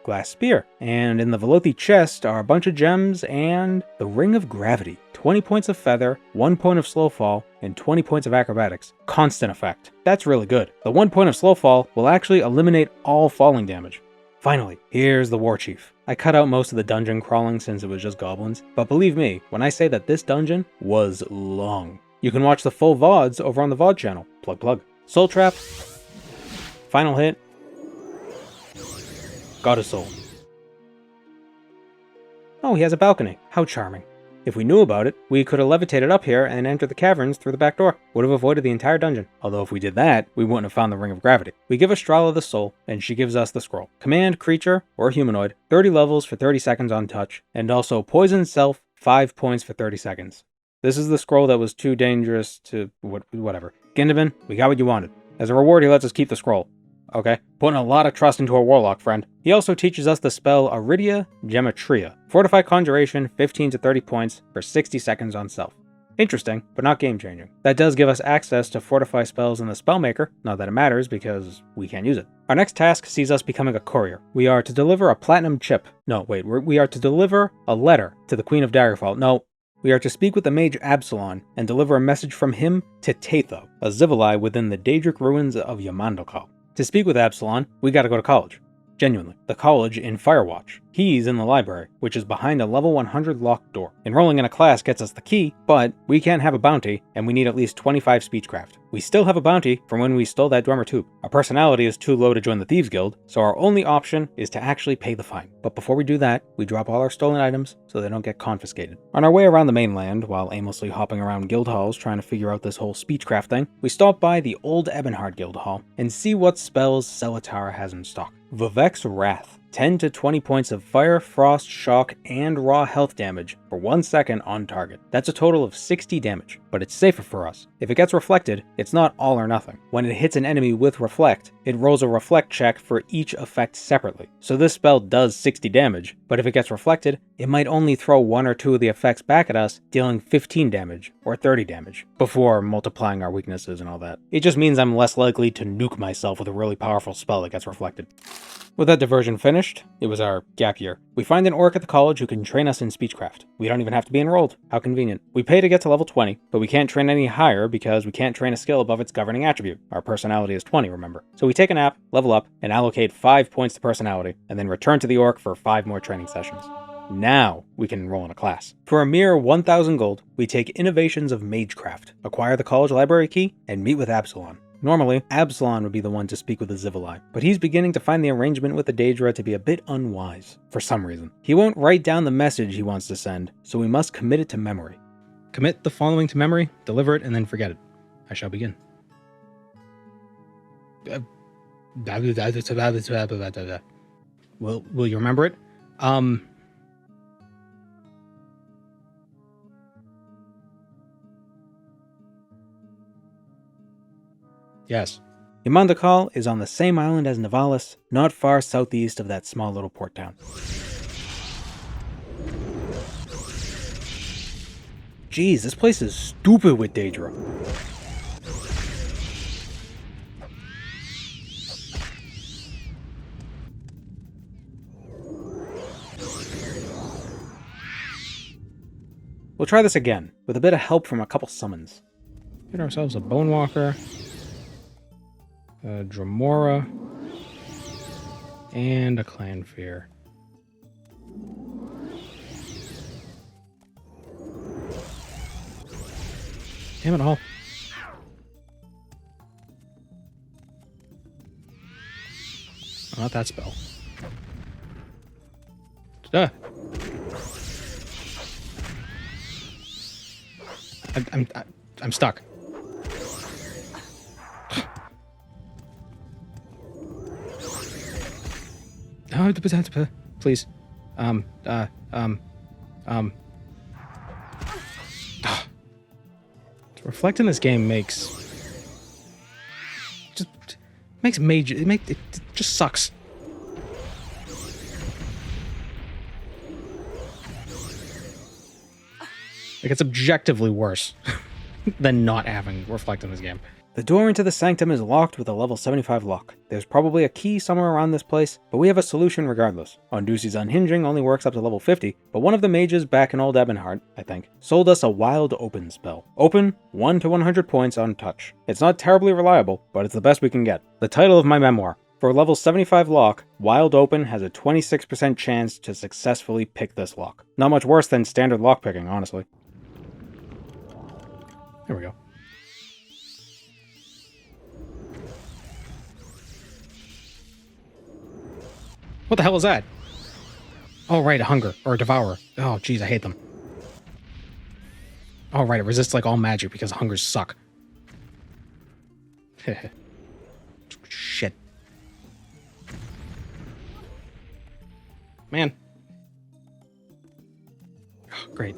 [SPEAKER 1] Glass spear. And in the Velothi chest are a bunch of gems and the Ring of Gravity. 20 points of feather, 1 point of slow fall, and 20 points of acrobatics. Constant effect. That's really good. The 1 point of slow fall will actually eliminate all falling damage. Finally, here's the War Chief. I cut out most of the dungeon crawling since it was just goblins, but believe me when I say that this dungeon was long. You can watch the full VODs over on the VOD channel. Plug plug. Soul Trap. Final hit. Got a soul. Oh, he has a balcony. How charming. If we knew about it, we could have levitated up here and entered the caverns through the back door. Would have avoided the entire dungeon. Although if we did that, we wouldn't have found the Ring of Gravity. We give Ostrala the soul, and she gives us the scroll. Command creature, or humanoid, 30 levels for 30 seconds on touch, and also poison self, 5 points for 30 seconds. This is the scroll that was too dangerous to whatever. Gindaman, we got what you wanted. As a reward, he lets us keep the scroll. okay? Putting a lot of trust into a warlock, friend. He also teaches us the spell Iridia Gematria. Fortify Conjuration, 15 to 30 points for 60 seconds on self. Interesting, but not game-changing. That does give us access to fortify spells in the Spellmaker, not that it matters because we can't use it. Our next task sees us becoming a courier. We are to deliver a platinum chip. No, wait, we are to deliver a letter to the Queen of Daggerfall. No, we are to speak with the mage Absalon and deliver a message from him to TESII, a Zivilai within the Daedric ruins of Yamandakal. To speak with Absalon, we gotta go to college. Genuinely. The college in Firewatch. He's in the library, which is behind a level 100 locked door. Enrolling in a class gets us the key, but we can't have a bounty, and we need at least 25 speechcraft. We still have a bounty from when we stole that drummer tube. Our personality is too low to join the Thieves Guild, so our only option is to actually pay the fine. But before we do that, we drop all our stolen items so they don't get confiscated. On our way around the mainland, while aimlessly hopping around guild halls trying to figure out this whole speechcraft thing, we stop by the old Ebonheart Guild Hall and see what spells Celatara has in stock. Vivek's Wrath. 10 to 20 points of fire, frost, shock, and raw health damage for 1 second on target. That's a total of 60 damage, but it's safer for us. If it gets reflected, it's not all or nothing. When it hits an enemy with reflect, it rolls a reflect check for each effect separately. So this spell does 60 damage, but if it gets reflected, it might only throw 1 or 2 of the effects back at us, dealing 15 damage or 30 damage, before multiplying our weaknesses and all that. It just means I'm less likely to nuke myself with a really powerful spell that gets reflected. With that diversion finished, it was our gap year. We find an orc at the college who can train us in speechcraft. We don't even have to be enrolled. How convenient. We pay to get to level 20, but we can't train any higher because we can't train a skill above its governing attribute. Our personality is 20, remember. So we take a nap, level up, and allocate 5 points to personality, and then return to the orc for 5 more training sessions. Now we can enroll in a class. For a mere 1,000 gold, we take Innovations of Magecraft, acquire the college library key, and meet with Absalon. Normally, Absalon would be the one to speak with the Zivilai, but he's beginning to find the arrangement with the Daedra to be a bit unwise, for some reason. He won't write down the message he wants to send, so we must commit it to memory.
[SPEAKER 3] Commit the following to memory, deliver it, and then forget it. I shall begin. Will you remember it? Yes.
[SPEAKER 1] Yamandakal is on the same island as Nivalis, not far southeast of that small little port town. Jeez, this place is stupid with Daedra. We'll try this again, with a bit of help from a couple summons.
[SPEAKER 3] Get ourselves a Bone Walker, a Dremora, and a Clanfear. Damn it all. Oh, not that spell. I'm stuck. No, please. To reflect in this game makes Mage. It just sucks. Like, it's objectively worse than not having reflect in this game.
[SPEAKER 1] The door into the sanctum is locked with a level 75 lock. There's probably a key somewhere around this place, but we have a solution regardless. Ondusi's Unhinging only works up to level 50, but one of the mages back in Old Ebonheart, I think, sold us a Wild Open spell. Open, 1 to 100 points on touch. It's not terribly reliable, but it's the best we can get. The title of my memoir. For a level 75 lock, Wild Open has a 26% chance to successfully pick this lock. Not much worse than standard lockpicking, honestly.
[SPEAKER 3] There we go. What the hell is that? Oh, right, a hunger, or a devourer. Oh, jeez, I hate them. Oh, right, it resists like all magic because hungers suck. Shit. Man. Oh, great.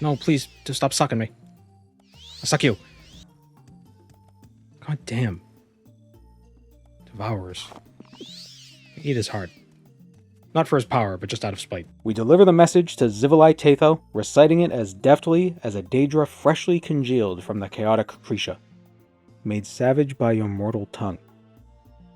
[SPEAKER 3] No, please, just stop sucking me. I'll suck you. God damn. Devours. Eat is hard. Not for his power, but just out of spite.
[SPEAKER 1] We deliver the message to Zivilai Tatho, reciting it as deftly as a Daedra freshly congealed from the chaotic Krisha. Made savage by your mortal tongue.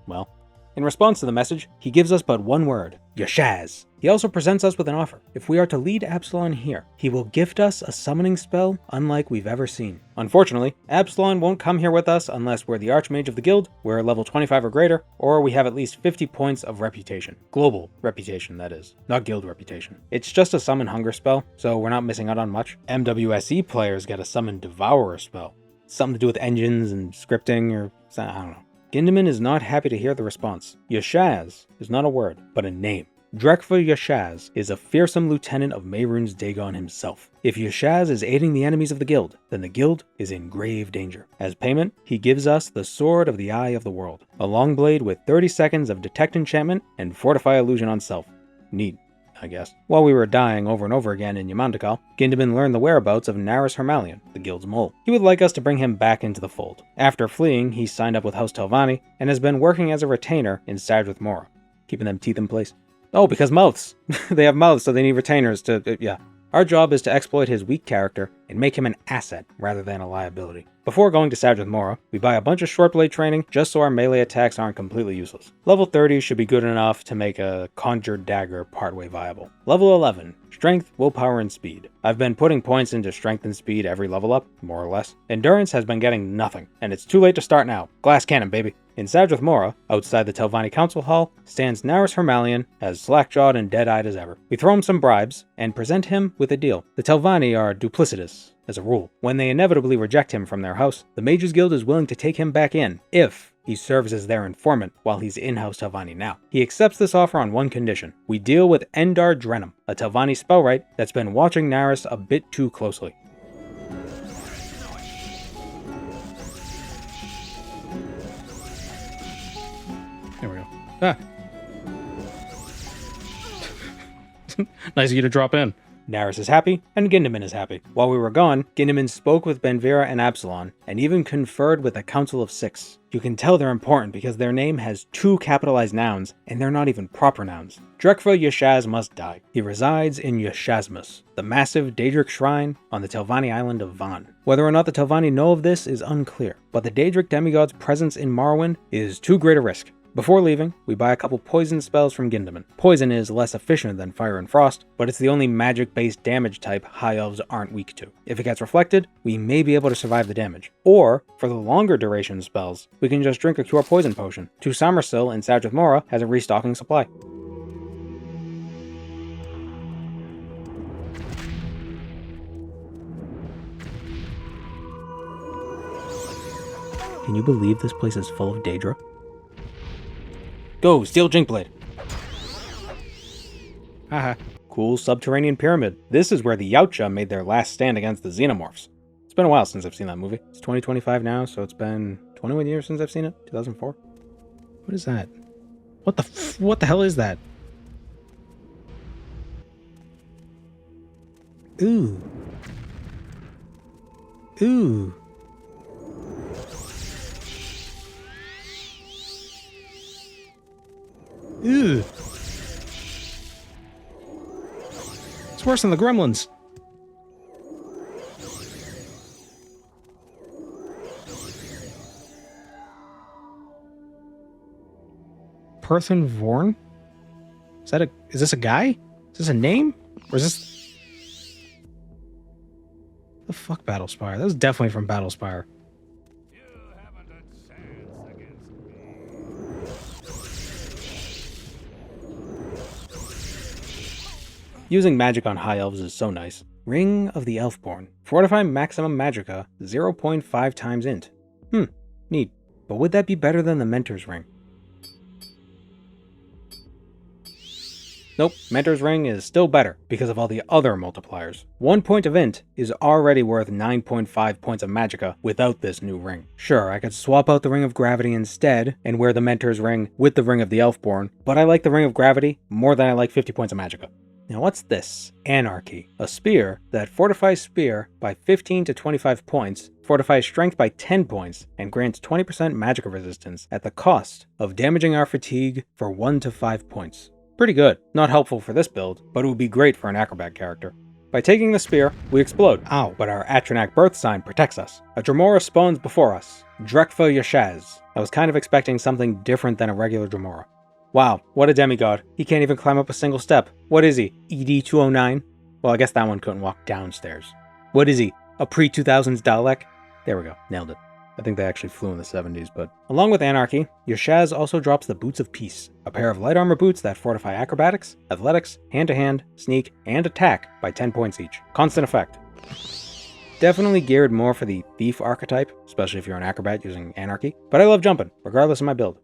[SPEAKER 1] Well, in response to the message, he gives us but one word, Yashaz. He also presents us with an offer. If we are to lead Absalon here, he will gift us a summoning spell unlike we've ever seen. Unfortunately, Absalon won't come here with us unless we're the Archmage of the Guild, we're level 25 or greater, or we have at least 50 points of reputation. Global reputation, that is. Not guild reputation. It's just a summon hunger spell, so we're not missing out on much. MWSE players get a summon devourer spell. Something to do with engines and scripting or I don't know. Gindamin is not happy to hear the response. Yashaz is not a word, but a name. Drekva Yashaz is a fearsome lieutenant of Mehrunes Dagon himself. If Yashaz is aiding the enemies of the guild, then the guild is in grave danger. As payment, he gives us the Sword of the Eye of the World, a long blade with 30 seconds of Detect Enchantment and Fortify Illusion on self. Neat, I guess. While we were dying over and over again in Yamandakal, Gindamin learned the whereabouts of Narsis Hermalion, the guild's mole. He would like us to bring him back into the fold. After fleeing, he signed up with House Telvanni and has been working as a retainer in Sadrith Mora, keeping them teeth in place. Oh, because mouths. They have mouths, so they need retainers to, yeah. Our job is to exploit his weak character and make him an asset rather than a liability. Before going to Sadrith Mora, we buy a bunch of short blade training just so our melee attacks aren't completely useless. Level 30 should be good enough to make a conjured dagger partway viable. Level 11, strength, willpower, and speed. I've been putting points into strength and speed every level up, more or less. Endurance has been getting nothing, and it's too late to start now. Glass cannon, baby. In Sadrith Mora, outside the Telvanni Council Hall, stands Narsis Hermalion, as slack-jawed and dead-eyed as ever. We throw him some bribes, and present him with a deal. The Telvanni are duplicitous, as a rule. When they inevitably reject him from their house, the Mages Guild is willing to take him back in, if he serves as their informant while he's in House Telvanni now. He accepts this offer on one condition. We deal with Endar Drenum, a Telvanni spellwright that's been watching Narsis a bit too closely.
[SPEAKER 3] There we go. Ah. Nice of you to drop in.
[SPEAKER 1] Narsis is happy, and Gindamin is happy. While we were gone, Gindamin spoke with Benvira and Absalon, and even conferred with the Council of Six. You can tell they're important because their name has 2 capitalized nouns, and they're not even proper nouns. Drekva Yashaz must die. He resides in Yashazmus, the massive Daedric shrine on the Telvanni island of Van. Whether or not the Telvanni know of this is unclear, but the Daedric demigod's presence in Morrowind is too great a risk. Before leaving, we buy a couple poison spells from Gindamin. Poison is less efficient than fire and frost, but it's the only magic-based damage type high elves aren't weak to. If it gets reflected, we may be able to survive the damage. Or, for the longer duration spells, we can just drink a cure poison potion. To Summersill in Sadrith Mora has a restocking supply. Can you believe this place is full of Daedra? Go, steal Jinkblade.
[SPEAKER 3] Haha.
[SPEAKER 1] Cool subterranean pyramid. This is where the Yautja made their last stand against the Xenomorphs. It's been a while since I've seen that movie. It's 2025 now, so it's been 21 years since I've seen it. 2004.
[SPEAKER 3] What is that? What the hell is that? Ooh. Ooh. Ew. It's worse than the gremlins. Perthen Vorn? Is this a guy? Is this a name? Or is this the fuck Battlespire? That was definitely from Battlespire.
[SPEAKER 1] Using magic on high elves is so nice. Ring of the Elfborn. Fortify maximum magicka 0.5 times int. Neat. But would that be better than the Mentor's Ring? Nope, Mentor's Ring is still better because of all the other multipliers. 1 point of int is already worth 9.5 points of magicka without this new ring. Sure, I could swap out the Ring of Gravity instead and wear the Mentor's Ring with the Ring of the Elfborn, but I like the Ring of Gravity more than I like 50 points of magicka. Now what's this? Anarchy. A spear that fortifies spear by 15 to 25 points, fortifies strength by 10 points, and grants 20% magic resistance at the cost of damaging our fatigue for 1 to 5 points. Pretty good. Not helpful for this build, but it would be great for an acrobat character. By taking the spear, we explode. Ow. But our Atronach birth sign protects us. A Dremora spawns before us. Drekfa Yashaz. I was kind of expecting something different than a regular Dremora. Wow, what a demigod. He can't even climb up a single step. What is he? ED209? Well, I guess that one couldn't walk downstairs. What is he? A pre-2000s Dalek? There we go. Nailed it. I think they actually flew in the 70s, but... Along with Anarchy, Yashaz also drops the Boots of Peace, a pair of light armor boots that fortify acrobatics, athletics, hand-to-hand, sneak, and attack by 10 points each. Constant effect. Definitely geared more for the thief archetype, especially if you're an acrobat using Anarchy, but I love jumping, regardless of my build.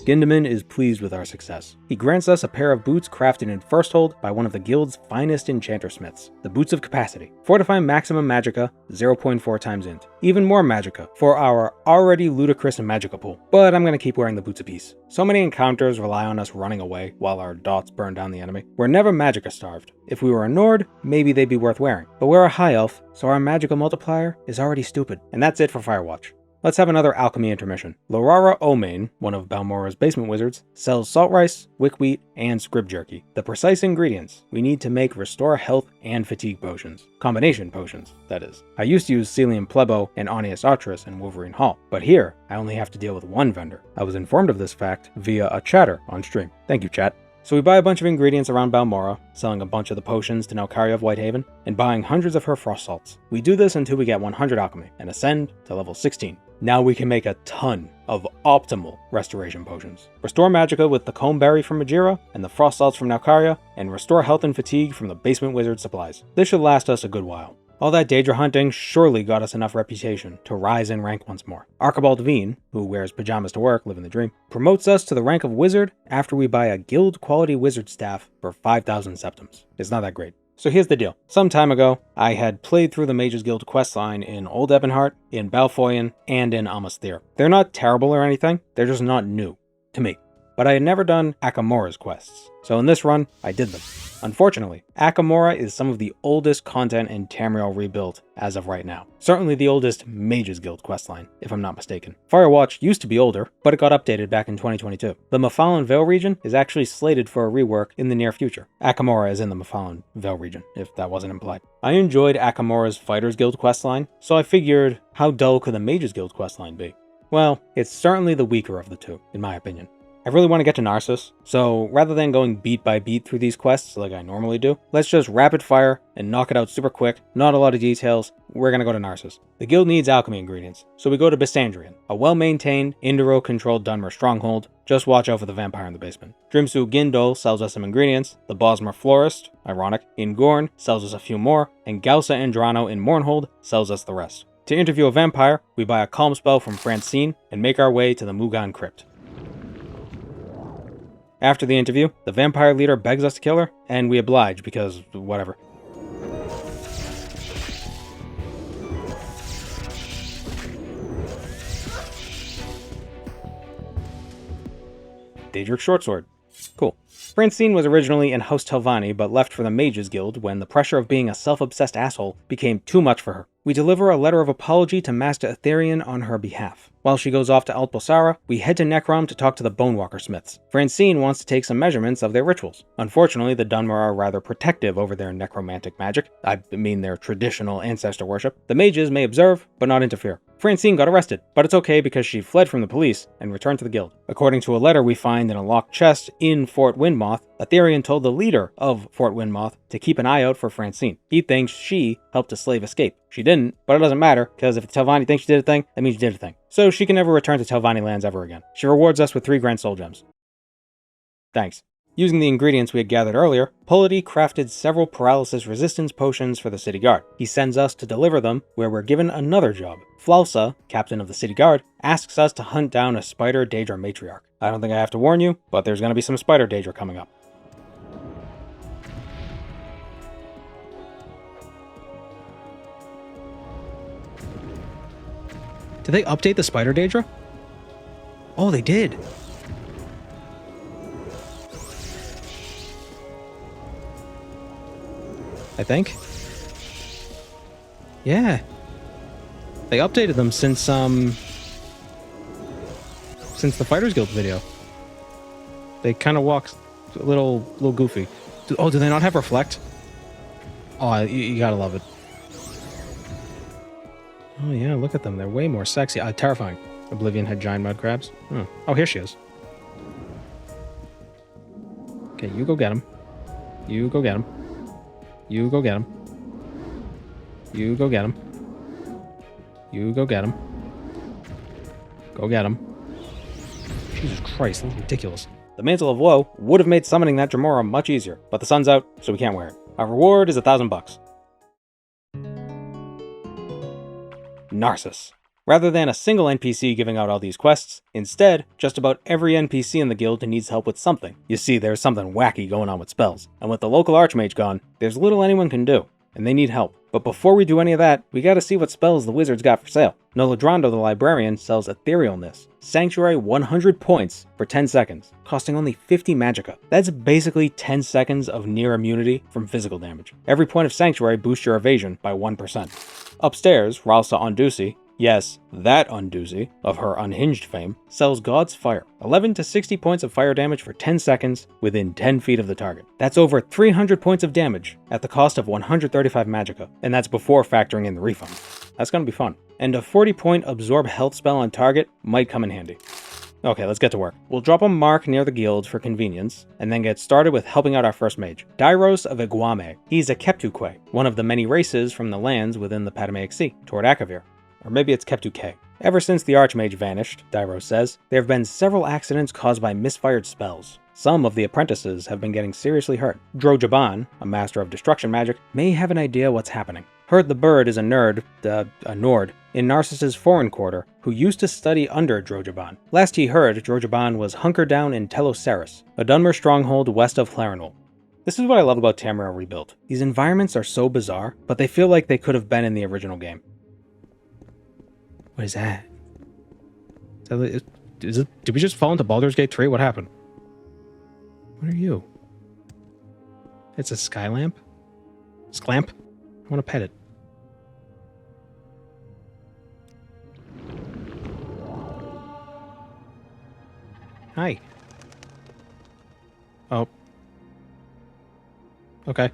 [SPEAKER 1] Gindaman is pleased with our success. He grants us a pair of boots crafted in first hold by one of the guild's finest enchanter smiths, the Boots of Capacity. Fortify maximum magicka, 0.4 times int. Even more magicka for our already ludicrous magicka pool. But I'm gonna keep wearing the Boots of Peace. So many encounters rely on us running away while our dots burn down the enemy. We're never magicka starved. If we were a Nord, maybe they'd be worth wearing. But we're a high elf, so our magicka multiplier is already stupid. And that's it for Firewatch. Let's have another alchemy intermission. Lorara Omain, one of Balmora's basement wizards, sells salt rice, wick wheat, and scrib jerky. The precise ingredients we need to make restore health and fatigue potions. Combination potions, that is. I used to use Celium Plebo and Onius Artrus in Wolverine Hall, but here I only have to deal with one vendor. I was informed of this fact via a chatter on stream. Thank you, chat. So we buy a bunch of ingredients around Balmora, selling a bunch of the potions to Nelkaria of Whitehaven, and buying hundreds of her frost salts. We do this until we get 100 alchemy, and ascend to level 16. Now we can make a ton of optimal restoration potions. Restore magicka with the comb berry from Majira, and the frost salts from Nelkaria, and restore health and fatigue from the basement wizard supplies. This should last us a good while. All that Daedra hunting surely got us enough reputation to rise in rank once more. Archibald Veen, who wears pajamas to work, living the dream, promotes us to the rank of wizard after we buy a guild quality wizard staff for 5,000 septims. It's not that great. So here's the deal. Some time ago, I had played through the Mages Guild questline in Old Ebonheart, in Balfoyen, and in Amos Thir. They're not terrible or anything, they're just not new. To me. But I had never done Akamora's quests, so in this run, I did them. Unfortunately, Akamora is some of the oldest content in Tamriel rebuilt as of right now. Certainly the oldest Mages Guild questline, if I'm not mistaken. Firewatch used to be older, but it got updated back in 2022. The Mephalon Vale region is actually slated for a rework in the near future. Akamora is in the Mephalon Vale region, if that wasn't implied. I enjoyed Akamora's Fighters Guild questline, so I figured, how dull could the Mages Guild questline be? Well, it's certainly the weaker of the two, in my opinion. I really want to get to Narsis, so rather than going beat by beat through these quests like I normally do, let's just rapid fire and knock it out super quick, not a lot of details, we're gonna go to Narsis. The guild needs alchemy ingredients, so we go to Bistandrian, a well-maintained, Indiro-controlled Dunmer stronghold. Just watch out for the vampire in the basement. Drimsu Gindol sells us some ingredients, the Bosmer Florist, ironic, in Gorn sells us a few more, and Gausa Andrano in Mournhold sells us the rest. To interview a vampire, we buy a calm spell from Francine and make our way to the Mugan Crypt. After the interview, the vampire leader begs us to kill her, and we oblige because whatever. Daedric Shortsword. Cool. Francine was originally in House Telvanni, but left for the Mages Guild when the pressure of being a self-obsessed asshole became too much for her. We deliver a letter of apology to Master Etherian on her behalf. While she goes off to Altbosara, we head to Necrom to talk to the Bonewalker Smiths. Francine wants to take some measurements of their rituals. Unfortunately, the Dunmer are rather protective over their necromantic magic. I mean their traditional ancestor worship. The mages may observe, but not interfere. Francine got arrested, but it's okay because she fled from the police and returned to the guild. According to a letter we find in a locked chest in Fort Windmoth, Etherian told the leader of Fort Windmoth to keep an eye out for Francine. He thinks she helped a slave escape. She didn't, but it doesn't matter, because if the Telvanni thinks she did a thing, that means she did a thing. So she can never return to Telvanni lands ever again. She rewards us with 3 grand soul gems. Thanks. Using the ingredients we had gathered earlier, Polity crafted several paralysis resistance potions for the city guard. He sends us to deliver them, where we're given another job. Flausa, captain of the city guard, asks us to hunt down a spider Daedra matriarch. I don't think I have to warn you, but there's going to be some spider Daedra coming up.
[SPEAKER 3] Did they update the spider Daedra? Oh, they did. I think. Yeah. They updated them since the Fighters Guild video. They kind of walk a little goofy. Oh, do they not have reflect? Oh, you gotta love it. Oh yeah, look at them. They're way more sexy. Terrifying. Oblivion had giant mud crabs. Oh, here she is. Okay, you go get him. You go get him. You go get him. You go get him. You go get him. Go get him. Jesus Christ, that's ridiculous. The Mantle of Woe would have made summoning that Dremora much easier, but the sun's out, so we can't wear it. Our reward is $1,000. Narsis. Rather than a single NPC giving out all these quests, instead, just about every NPC in the guild needs help with something. You see, there's something wacky going on with spells, and with the local Archmage gone, there's little anyone can do, and they need help. But before we do any of that, we gotta see what spells the wizard's got for sale. Nolodrando the Librarian sells Etherealness, Sanctuary 100 points for 10 seconds, costing only 50 magicka. That's basically 10 seconds of near immunity from physical damage. Every point of Sanctuary boosts your evasion by 1%. Upstairs, Ralsa Ondusi, yes, that Unduzi, of her Unhinged fame, sells God's Fire. 11 to 60 points of fire damage for 10 seconds within 10 feet of the target. That's over 300 points of damage at the cost of 135 magicka, and that's before factoring in the refund. That's gonna be fun. And a 40-point absorb health spell on target might come in handy. Okay, let's get to work. We'll drop a mark near the guild for convenience, and then get started with helping out our first mage, Dairos of Iguame. He's a Keptukwe, one of the many races from the lands within the Patamaic Sea, toward Akavir. Or maybe it's Keptuke. Ever since the Archmage vanished, Dairos says, there have been several accidents caused by misfired spells. Some of the apprentices have been getting seriously hurt. Drojaban, a master of destruction magic, may have an idea what's happening. Herd the Bird is a Nord, in Narcis's foreign quarter, who used to study under Drojaban. Last he heard, Drojaban was hunkered down in Teloceris, a Dunmer stronghold west of Clarenwell. This is what I love about Tamriel Rebuilt. These environments are so bizarre, but they feel like they could have been in the original game. What is that? Did we just fall into Baldur's Gate 3? What happened? What are you? It's a Skylamp? Sklamp? I want to pet it. Hi. Oh. Okay.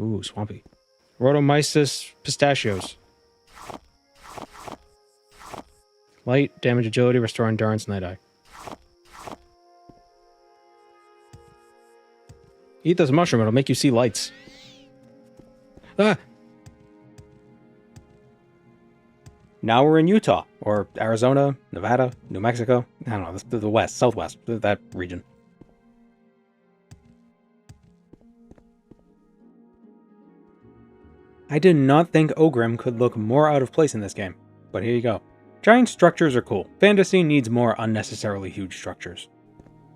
[SPEAKER 3] Ooh, swampy. Rhodomyces pistachios. Light, damage agility, restore endurance, night eye. Eat this mushroom, it'll make you see lights. Ah! Now we're in Utah, or Arizona, Nevada, New Mexico. I don't know, the west, southwest, that region. I did not think Ogrim could look more out of place in this game, but here you go. Giant structures are cool. Fantasy needs more unnecessarily huge structures.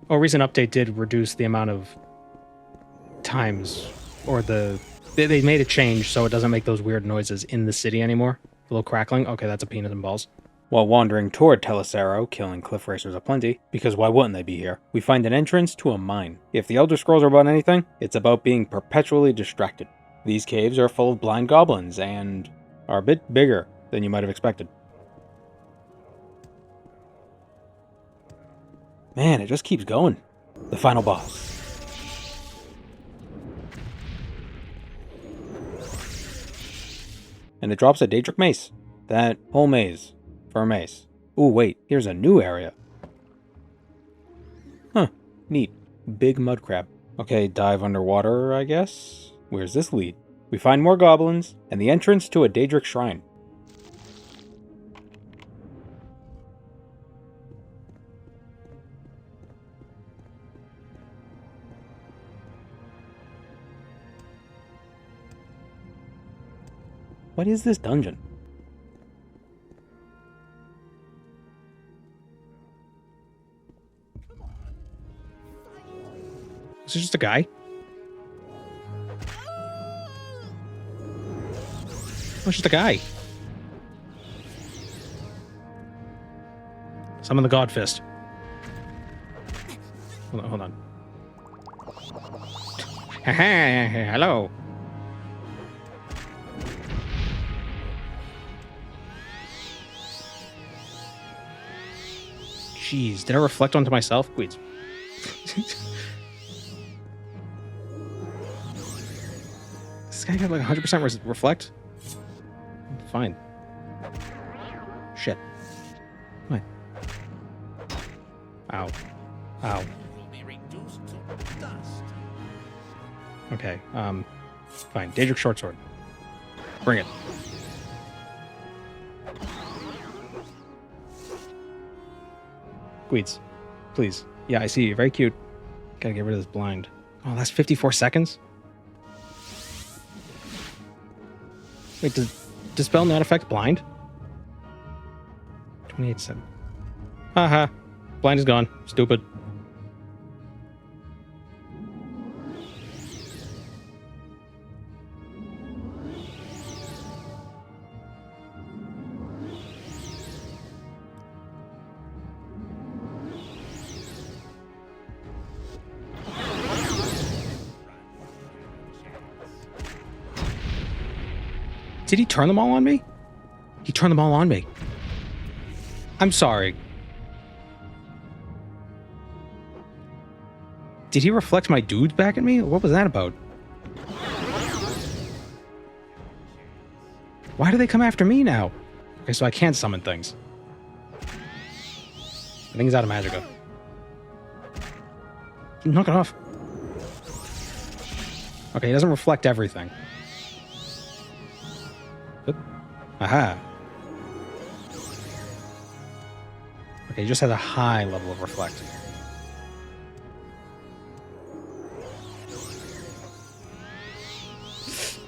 [SPEAKER 3] A recent update did reduce the amount of times, or they made a change so it doesn't make those weird noises in the city anymore. A little crackling. Okay, that's a penis and balls. While wandering toward Telecero, killing cliff racers aplenty, because why wouldn't they be here, we find an entrance to a mine. If the Elder Scrolls are about anything, it's about being perpetually distracted. These caves are full of blind goblins and are a bit bigger than you might have expected. Man, it just keeps going. The final boss. And it drops a Daedric Mace. That whole maze for a mace. Ooh, wait, here's a new area. Huh, neat. Big mud crab. Okay, dive underwater, I guess? Where's this lead? We find more goblins, and the entrance to a Daedric shrine. What is this dungeon? Is this just a guy? Oh, it's just a guy. Summon the God Fist. Hold on. Hello. Jeez, did I reflect onto myself? Wait. This guy got like 100% reflect? Fine. Shit. What? Ow. Ow. Okay, fine. Daedric short sword. Bring it. Gweeds, please. Yeah, I see you. Very cute. Gotta get rid of this blind. Oh, that's 54 seconds? Wait, does spell not affect blind? 28 seconds. Haha. Blind is gone. Stupid. Did he turn them all on me? He turned them all on me. I'm sorry. Did he reflect my dudes back at me? What was that about? Why do they come after me now? Okay, so I can't summon things. I think he's out of Magicka. Knock it off. Okay, he doesn't reflect everything. Oop. Aha. Okay, he just has a high level of reflect.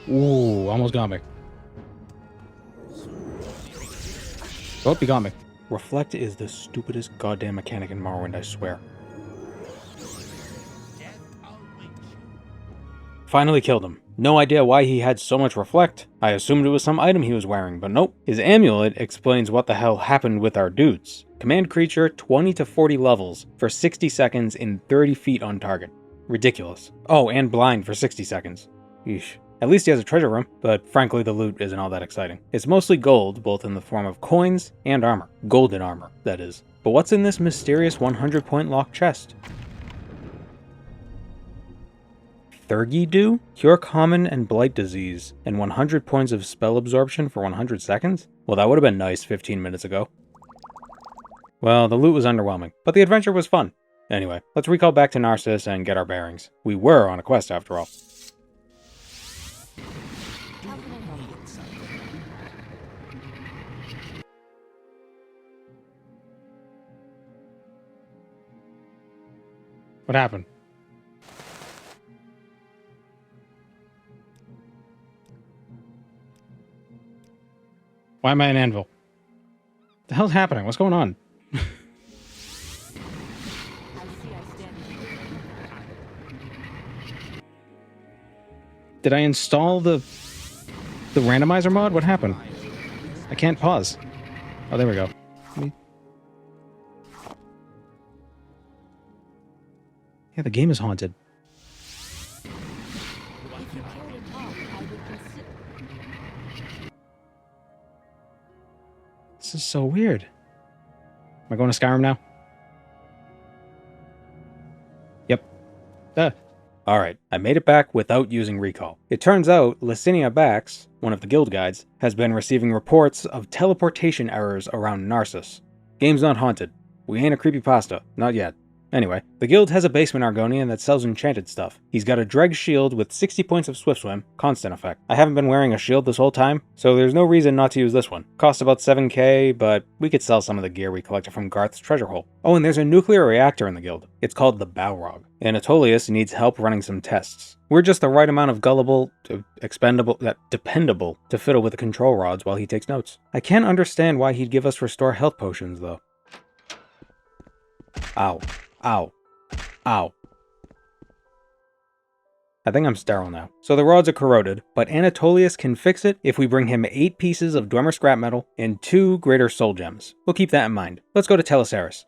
[SPEAKER 3] Ooh, almost got me. Oh, he got me. Reflect is the stupidest goddamn mechanic in Morrowind, I swear. Finally killed him. No idea why he had so much reflect. I assumed it was some item he was wearing, but nope. His amulet explains what the hell happened with our dudes. Command creature 20 to 40 levels for 60 seconds in 30 feet on target. Ridiculous. Oh, and blind for 60 seconds. Yeesh. At least he has a treasure room, but frankly the loot isn't all that exciting. It's mostly gold, both in the form of coins and armor. Golden armor, that is. But what's in this mysterious 100-point locked chest? Thurgy-Dew? Cure common and blight disease, and 100 points of spell absorption for 100 seconds? Well, that would have been nice 15 minutes ago. Well, the loot was underwhelming, but the adventure was fun. Anyway, let's recall back to Narsis and get our bearings. We were on a quest after all. What happened? Why am I an anvil? What the hell's happening? What's going on? Did I install the randomizer mod? What happened? I can't pause. Oh, there we go. Yeah, the game is haunted. This is so weird. Am I going to Skyrim now? Yep. Alright, I made it back without using recall. It turns out Licinia Bax, one of the guild guides, has been receiving reports of teleportation errors around Narsis. Game's not haunted. We ain't a creepypasta. Not yet. Anyway, the guild has a basement Argonian that sells enchanted stuff. He's got a Dreg shield with 60 points of Swift Swim, constant effect. I haven't been wearing a shield this whole time, so there's no reason not to use this one. Costs about 7k, but we could sell some of the gear we collected from Garth's treasure hole. Oh, and there's a nuclear reactor in the guild. It's called the Balrog. And Atolius needs help running some tests. We're just the right amount of gullible, dependable to fiddle with the control rods while he takes notes. I can't understand why he'd give us restore health potions, though. Ow. Ow. Ow. I think I'm sterile now. So the rods are corroded, but Anatolius can fix it if we bring him 8 pieces of Dwemer scrap metal and 2 greater soul gems. We'll keep that in mind. Let's go to Telesaris.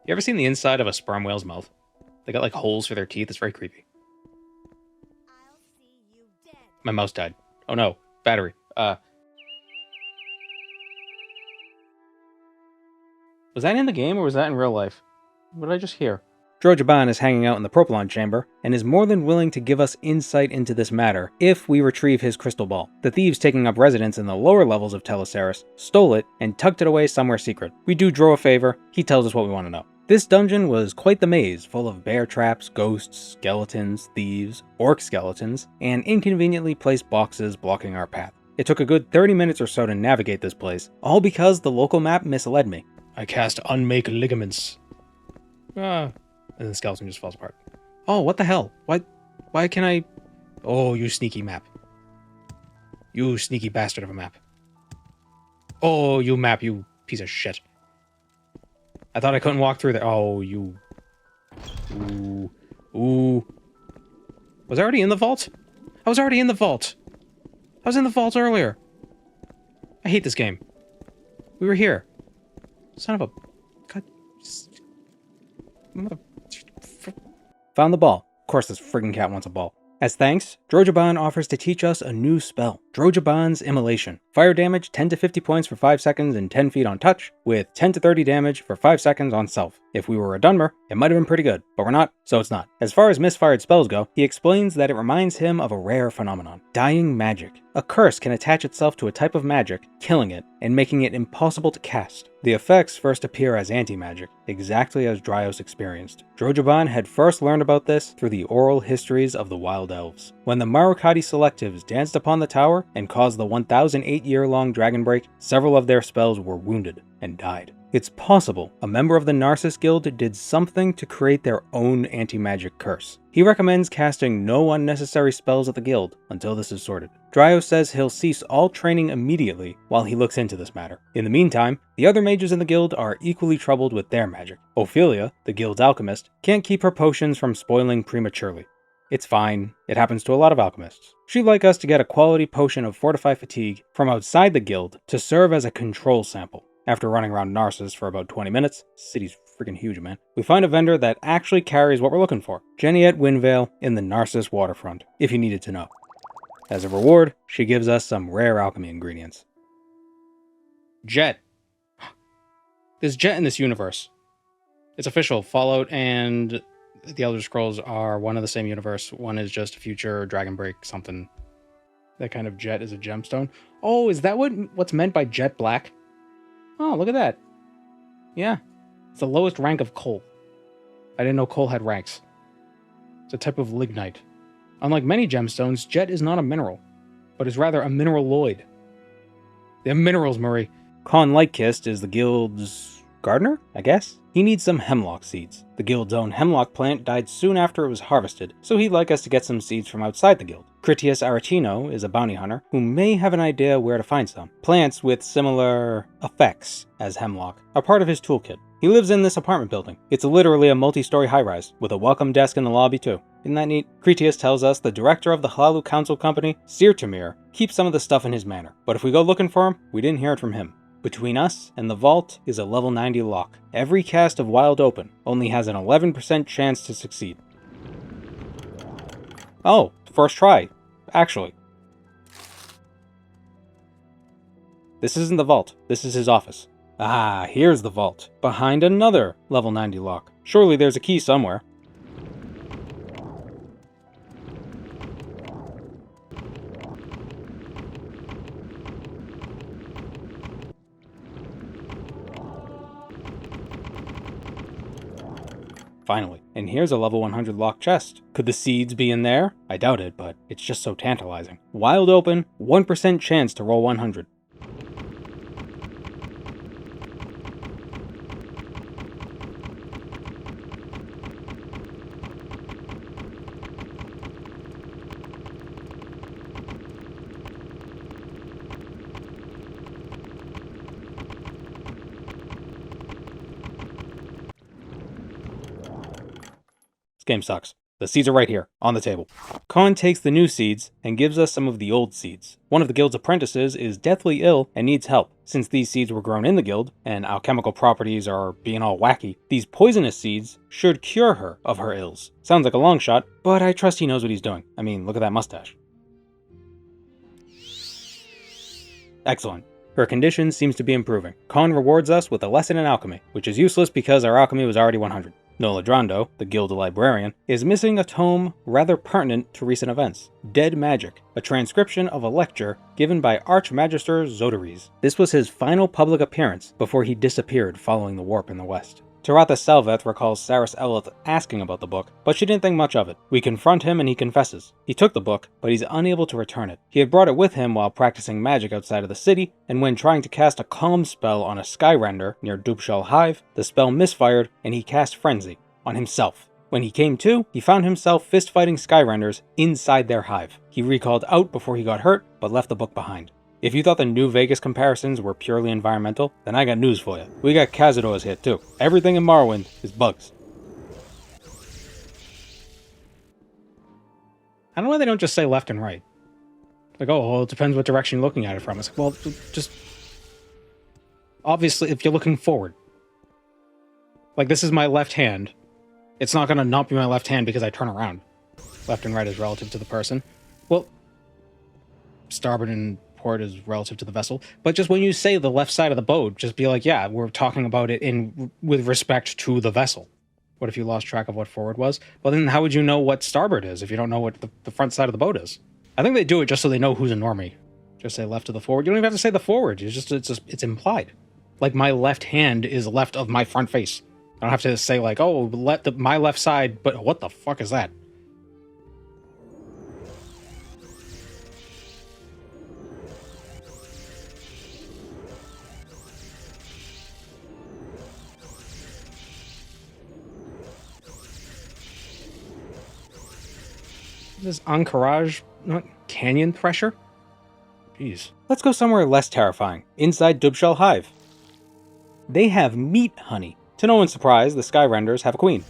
[SPEAKER 1] You ever seen the inside of a sperm whale's mouth? They got like holes for their teeth. It's very creepy. My mouse died. Oh no, battery. Was that in the game or was that in real life? What did I just hear? Drojaban is hanging out in the Propylon chamber and is more than willing to give us insight into this matter if we retrieve his crystal ball. The thieves taking up residence in the lower levels of Telesaris stole it and tucked it away somewhere secret. We do Dro a favor, he tells us what we want to know. This dungeon was quite the maze, full of bear traps, ghosts, skeletons, thieves, orc skeletons, and inconveniently placed boxes blocking our path. It took a good 30 minutes or so to navigate this place, all because the local map misled me. I cast Unmake Ligaments. And the skeleton just falls apart. Oh, what the hell? Why can I... Oh, you sneaky map. You sneaky bastard of a map. Oh, you map, you piece of shit. I thought I couldn't walk through there. Oh, you... Ooh. Was I already in the vault? I was already in the vault. I was in the vault earlier. I hate this game. We were here. Son of a... God... Mother... Found the ball. Of course this friggin' cat wants a ball. As thanks, Drojaban offers to teach us a new spell, Drojaban's Immolation. Fire damage 10 to 50 points for 5 seconds and 10 feet on touch, with 10 to 30 damage for 5 seconds on self. If we were a Dunmer, it might have been pretty good, but we're not, so it's not. As far as misfired spells go, he explains that it reminds him of a rare phenomenon, dying magic. A curse can attach itself to a type of magic, killing it, and making it impossible to cast. The effects first appear as anti-magic, exactly as Dryos experienced. Drojaban had first learned about this through the oral histories of the Wild Elves. When the Marukati Selectives danced upon the tower and caused the 1,008-year-long dragon break, several of their spells were wounded and died. It's possible a member of the Narsis Guild did something to create their own anti-magic curse. He recommends casting no unnecessary spells at the guild until this is sorted. Dryos says he'll cease all training immediately while he looks into this matter. In the meantime, the other mages in the guild are equally troubled with their magic. Ophelia, the guild's alchemist, can't keep her potions from spoiling prematurely. It's fine, it happens to a lot of alchemists. She'd like us to get a quality potion of Fortify Fatigue from outside the guild to serve as a control sample. After running around Narsis for about 20 minutes, city's freaking huge, man, we find a vendor that actually carries what we're looking for. Geniette Windvale in the Narsis waterfront, if you needed to know. As a reward, she gives us some rare alchemy ingredients. Jet. There's Jet in this universe. It's official. Fallout and the Elder Scrolls are one of the same universe. One is just a future Dragon Break something. That kind of jet is a gemstone. Oh, is that what's meant by jet black? Oh, look at that. Yeah. It's the lowest rank of coal. I didn't know coal had ranks. It's a type of lignite. Unlike many gemstones, jet is not a mineral, but is rather a mineraloid. They're minerals, Murray. Con Lightkist is the guild's gardener, I guess? He needs some hemlock seeds. The guild's own hemlock plant died soon after it was harvested, so he'd like us to get some seeds from outside the guild. Critias Aretino is a bounty hunter who may have an idea where to find some. Plants with similar effects as hemlock are part of his toolkit. He lives in this apartment building. It's literally a multi-story high-rise, with a welcome desk in the lobby too. Isn't that neat? Critias tells us the director of the Hlalu Council Company, Sirtamir, keeps some of the stuff in his manor. But if we go looking for him, we didn't hear it from him. Between us and the vault is a level 90 lock. Every cast of Wild Open only has an 11% chance to succeed. Oh, first try, actually. This isn't the vault, this is his office. Ah, here's the vault, behind another level 90 lock. Surely there's a key somewhere. Finally. And here's a level 100 locked chest. Could the seeds be in there? I doubt it, but it's just so tantalizing. Wild Open, 1% chance to roll 100. This game sucks.
[SPEAKER 3] The seeds are right here, on the table. Khan takes the new seeds and gives us some of the old seeds. One of the guild's apprentices is deathly ill and needs help. Since these seeds were grown in the guild, and alchemical properties are being all wacky, these poisonous seeds should cure her of her ills. Sounds like a long shot, but I trust he knows what he's doing. I mean, look at that mustache. Excellent. Her condition seems to be improving. Khan rewards us with a lesson in alchemy, which is useless because our alchemy was already 100. Nolodrando, the guild librarian, is missing a tome rather pertinent to recent events. Dead Magic, a transcription of a lecture given by Archmagister Zoteres. This was his final public appearance before he disappeared following the warp in the west. Taratha Salveth recalls Saris Elith asking about the book, but she didn't think much of it. We confront him and he confesses. He took the book, but he's unable to return it. He had brought it with him while practicing magic outside of the city, and when trying to cast a calm spell on a Skyrender near Dubshal Hive, the spell misfired and he cast Frenzy on himself. When he came to, he found himself fist-fighting Skyrenders inside their hive. He recalled out before he got hurt, but left the book behind. If you thought the New Vegas comparisons were purely environmental, then I got news for you. We got Cazadors here too. Everything in Morrowind is bugs.
[SPEAKER 1] I don't know why they don't just say left and right. Like, oh, well, it depends what direction you're looking at it from. It's like, well, just... Obviously, if you're looking forward. Like, this is my left hand. It's not going to not be my left hand because I turn around. Left and right is relative to the person. Well, starboard and port is relative to the vessel. But just when you say the left side of the boat, just be like, yeah, we're talking about it with respect to the vessel. What if you lost track of what forward was? Well, then how would you know what starboard is if you don't know what the front side of the boat is? I think they do it just so they know who's a normie. Just say left of the forward. You don't even have to say the forward. It's implied. Like, my left hand is left of my front face. I don't have to say like, oh, my left side, but what the fuck is that? This Encourage, not canyon pressure? Jeez.
[SPEAKER 3] Let's go somewhere less terrifying. Inside Dubshal Hive. They have meat honey. To no one's surprise, the Skyrenders have a queen.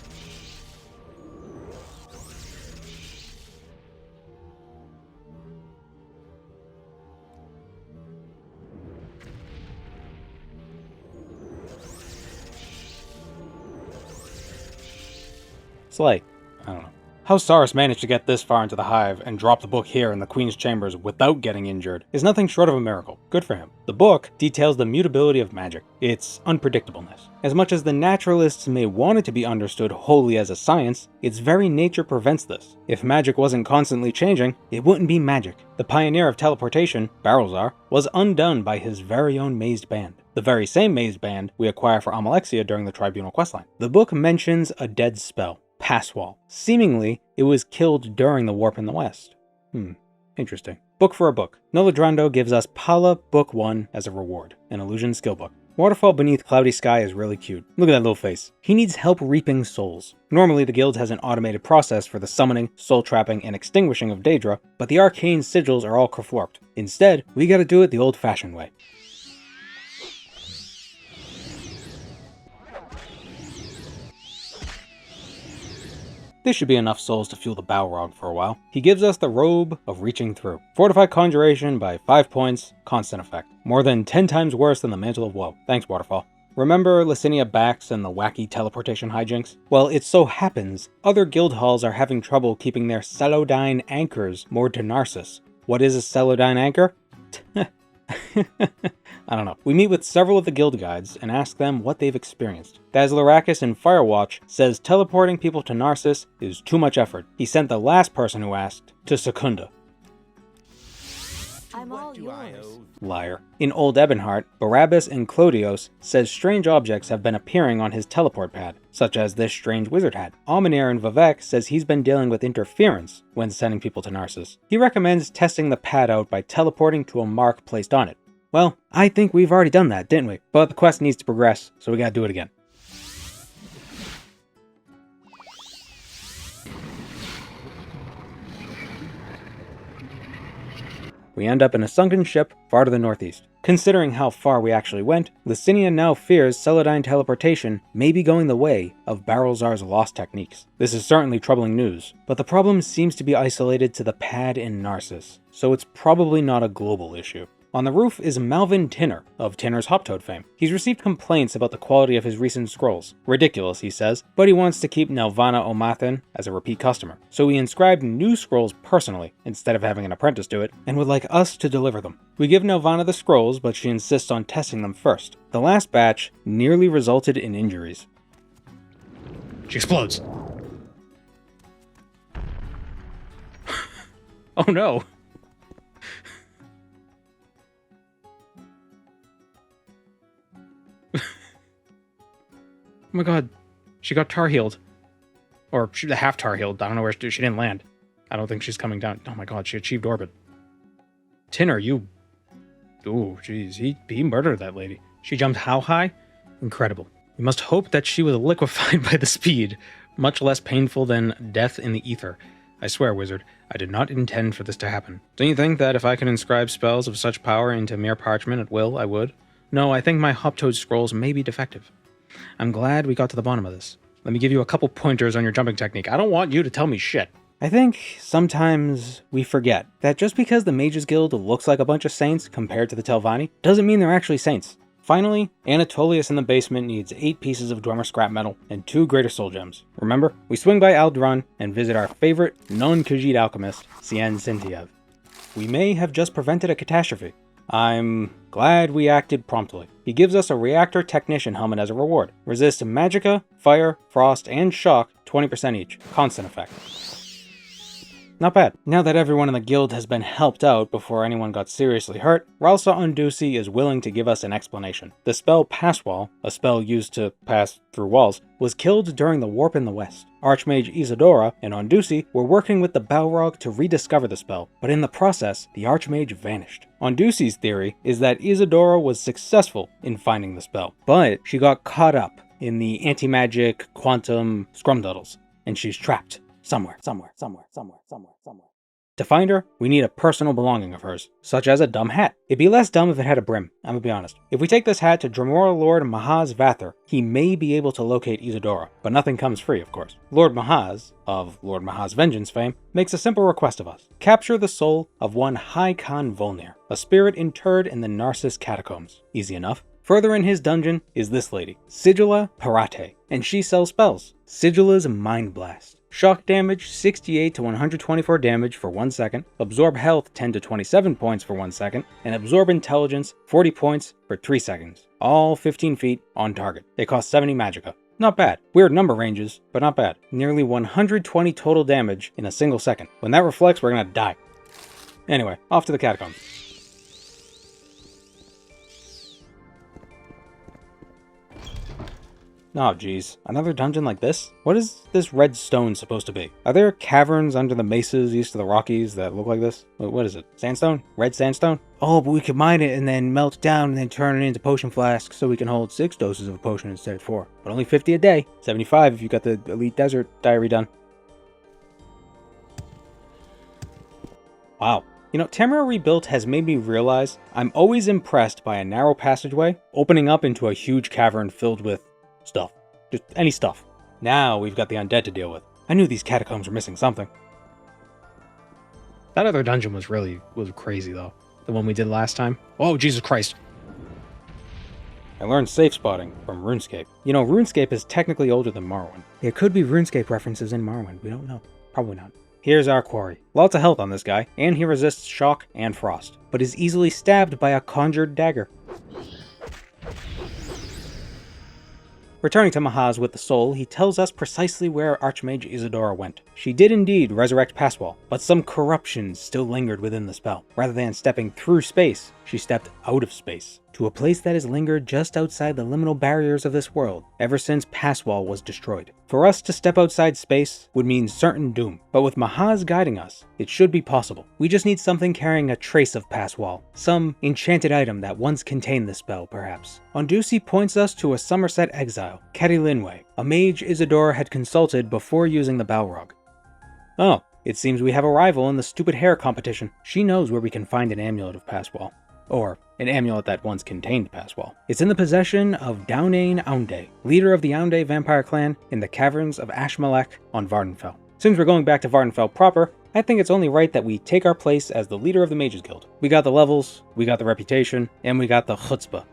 [SPEAKER 3] Slay. I don't know. How Saris managed to get this far into the hive and drop the book here in the Queen's chambers without getting injured is nothing short of a miracle. Good for him. The book details the mutability of magic, its unpredictableness. As much as the naturalists may want it to be understood wholly as a science, its very nature prevents this. If magic wasn't constantly changing, it wouldn't be magic. The pioneer of teleportation, Barrelzar, was undone by his very own mazed band. The very same mazed band we acquire for Amalexia during the Tribunal questline. The book mentions a dead spell. Passwall. Seemingly, it was killed during the warp in the west. Interesting. Book for a book. Nolodrando gives us Pala Book 1 as a reward, an illusion skill book. Waterfall beneath cloudy sky is really cute. Look at that little face. He needs help reaping souls. Normally, the guild has an automated process for the summoning, soul trapping, and extinguishing of Daedra, but the arcane sigils are all kerflorped. Instead, we gotta do it the old-fashioned way. This should be enough souls to fuel the Balrog for a while. He gives us the Robe of Reaching Through. Fortified Conjuration by 5 points, constant effect. More than 10 times worse than the Mantle of Woe. Thanks, Waterfall. Remember Licinia Bax and the wacky teleportation hijinks? Well, it so happens, other guild halls are having trouble keeping their Celodyne anchors moored to Narsis. What is a Celodyne anchor? I don't know. We meet with several of the guild guides and ask them what they've experienced. Dazlarakis in Firewatch says teleporting people to Narsis is too much effort. He sent the last person who asked to Secunda.
[SPEAKER 4] I'm all yours.
[SPEAKER 3] Liar. In Old Ebonheart, Barabbas in Clodios says strange objects have been appearing on his teleport pad, such as this strange wizard hat. Alminair in Vivek says he's been dealing with interference when sending people to Narsis. He recommends testing the pad out by teleporting to a mark placed on it. Well, I think we've already done that, didn't we? But the quest needs to progress, so we gotta do it again. we end up in a sunken ship far to the northeast. Considering how far we actually went, Licinia now fears Celadine teleportation may be going the way of Barrelzar's lost techniques. This is certainly troubling news, but the problem seems to be isolated to the pad in Narsis, so it's probably not a global issue. On the roof is Malvin Tinner, of Tinner's Hoptoad fame. He's received complaints about the quality of his recent scrolls. Ridiculous, he says, but he wants to keep Nelvana O'Mathan as a repeat customer. So he inscribed new scrolls personally, instead of having an apprentice do it, and would like us to deliver them. We give Nelvana the scrolls, but she insists on testing them first. The last batch nearly resulted in injuries.
[SPEAKER 1] She explodes. Oh no. Oh my god, she got tar healed. Or half tar healed. I don't know where she didn't land. I don't think she's coming down. Oh my god, she achieved orbit. Tinner, you... Ooh, jeez, he murdered that lady. She jumped how high? Incredible. We must hope that she was liquefied by the speed. Much less painful than death in the ether. I swear, wizard, I did not intend for this to happen. Don't you think that if I could inscribe spells of such power into mere parchment at will, I would? No, I think my Hoptoad scrolls may be defective. I'm glad we got to the bottom of this. Let me give you a couple pointers on your jumping technique. I don't want you to tell me shit.
[SPEAKER 3] I think sometimes we forget that just because the Mages Guild looks like a bunch of saints compared to the Telvanni, doesn't mean they're actually saints. Finally, Anatolius in the basement needs 8 pieces of Dwemer scrap metal and 2 greater soul gems. Remember, we swing by Ald'ruhn and visit our favorite non-Khajiit alchemist, Cien Sintiev. We may have just prevented a catastrophe. I'm glad we acted promptly. He gives us a reactor technician helmet as a reward. Resist magicka, fire, frost, and shock 20% each. Constant effect. Not bad. Now that everyone in the guild has been helped out before anyone got seriously hurt, Ralsa Undusi is willing to give us an explanation. The spell Passwall, a spell used to pass through walls, was killed during the Warp in the West. Archmage Isadora and Undusi were working with the Balrog to rediscover the spell, but in the process, the Archmage vanished. Undusi's theory is that Isadora was successful in finding the spell, but she got caught up in the anti-magic quantum scrumduddles, and she's trapped. Somewhere. To find her, we need a personal belonging of hers, such as a dumb hat. It'd be less dumb if it had a brim, I'm gonna be honest. If we take this hat to Dremora Lord Mahaz Vather, he may be able to locate Isadora, but nothing comes free, of course. Lord Mahaz, of Lord Mahaz Vengeance fame, makes a simple request of us. Capture the soul of one High Khan Volnir, a spirit interred in the Narsis catacombs. Easy enough. Further in his dungeon is this lady, Sigilla Parate, and she sells spells. Sigilla's Mind Blast. Shock damage 68 to 124 damage for 1 second, absorb health 10 to 27 points for 1 second, and absorb intelligence 40 points for 3 seconds. All 15 feet on target. They cost 70 magicka. Not bad. Weird number ranges, but not bad. Nearly 120 total damage in a single second. When that reflects, we're gonna die. Anyway, off to the catacombs. Oh geez, another dungeon like this? What is this red stone supposed to be? Are there caverns under the mesas east of the Rockies that look like this? What is it? Sandstone? Red sandstone? Oh, but we could mine it and then melt it down and then turn it into potion flasks so we can hold 6 doses of a potion instead of 4. But only 50 a day. 75 if you got the Elite Desert Diary done. Wow. You know, Tamara Rebuilt has made me realize I'm always impressed by a narrow passageway opening up into a huge cavern filled with stuff. Just any stuff. Now we've got the undead to deal with. I knew these catacombs were missing something.
[SPEAKER 1] That other dungeon was crazy though. The one we did last time. Oh, Jesus Christ.
[SPEAKER 3] I learned safe spotting from Runescape. You know, Runescape is technically older than Morrowind. There could be Runescape references in Morrowind. We don't know. Probably not. Here's our quarry. Lots of health on this guy, and he resists shock and frost, but is easily stabbed by a conjured dagger. Returning to Mahaz with the soul, he tells us precisely where Archmage Isadora went. She did indeed resurrect Passwall, but some corruption still lingered within the spell. Rather than stepping through space, she stepped out of space, to a place that has lingered just outside the liminal barriers of this world, ever since Passwall was destroyed. For us to step outside space would mean certain doom, but with Mahaz guiding us, it should be possible. We just need something carrying a trace of Passwall, some enchanted item that once contained the spell, perhaps. Undusi points us to a Somerset exile, Catti Linway, a mage Isadora had consulted before using the Balrog. Oh, It seems we have a rival in the stupid hair competition. She knows where we can find an amulet of Passwall. Or an amulet that once contained Passwall. It's in the possession of Daunane Aunde, leader of the Aunde vampire clan in the caverns of Ashmalek on Vvardenfell. Since we're going back to Vvardenfell proper, I think it's only right that we take our place as the leader of the Mages Guild. We got the levels, we got the reputation, and we got the chutzpah.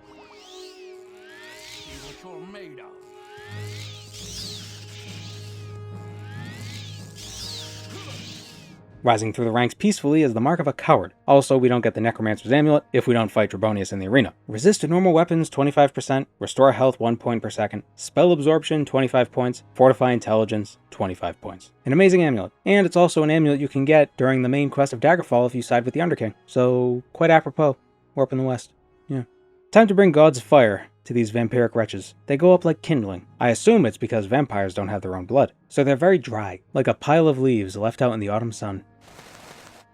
[SPEAKER 3] Rising through the ranks peacefully is the mark of a coward. Also, we don't get the Necromancer's Amulet if we don't fight Trebonius in the arena. Resist to normal weapons 25%, restore health 1 point per second, spell absorption 25 points, fortify intelligence 25 points. An amazing amulet. And it's also an amulet you can get during the main quest of Daggerfall if you side with the Underking. So, quite apropos. We're up in the west. Yeah. Time to bring God's fire to these vampiric wretches. They go up like kindling. I assume it's because vampires don't have their own blood. So they're very dry, like a pile of leaves left out in the autumn sun.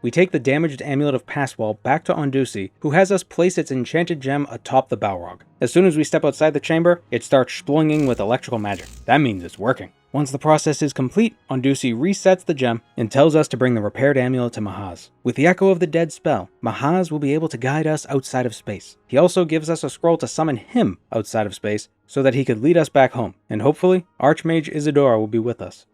[SPEAKER 3] We take the damaged Amulet of Passwall back to Ondusi, who has us place its enchanted gem atop the Balrog. As soon as we step outside the chamber, it starts splunging with electrical magic. That means it's working. Once the process is complete, Ondusi resets the gem and tells us to bring the repaired amulet to Mahaz. With the Echo of the Dead spell, Mahaz will be able to guide us outside of space. He also gives us a scroll to summon him outside of space so that he could lead us back home, and hopefully, Archmage Isidora will be with us.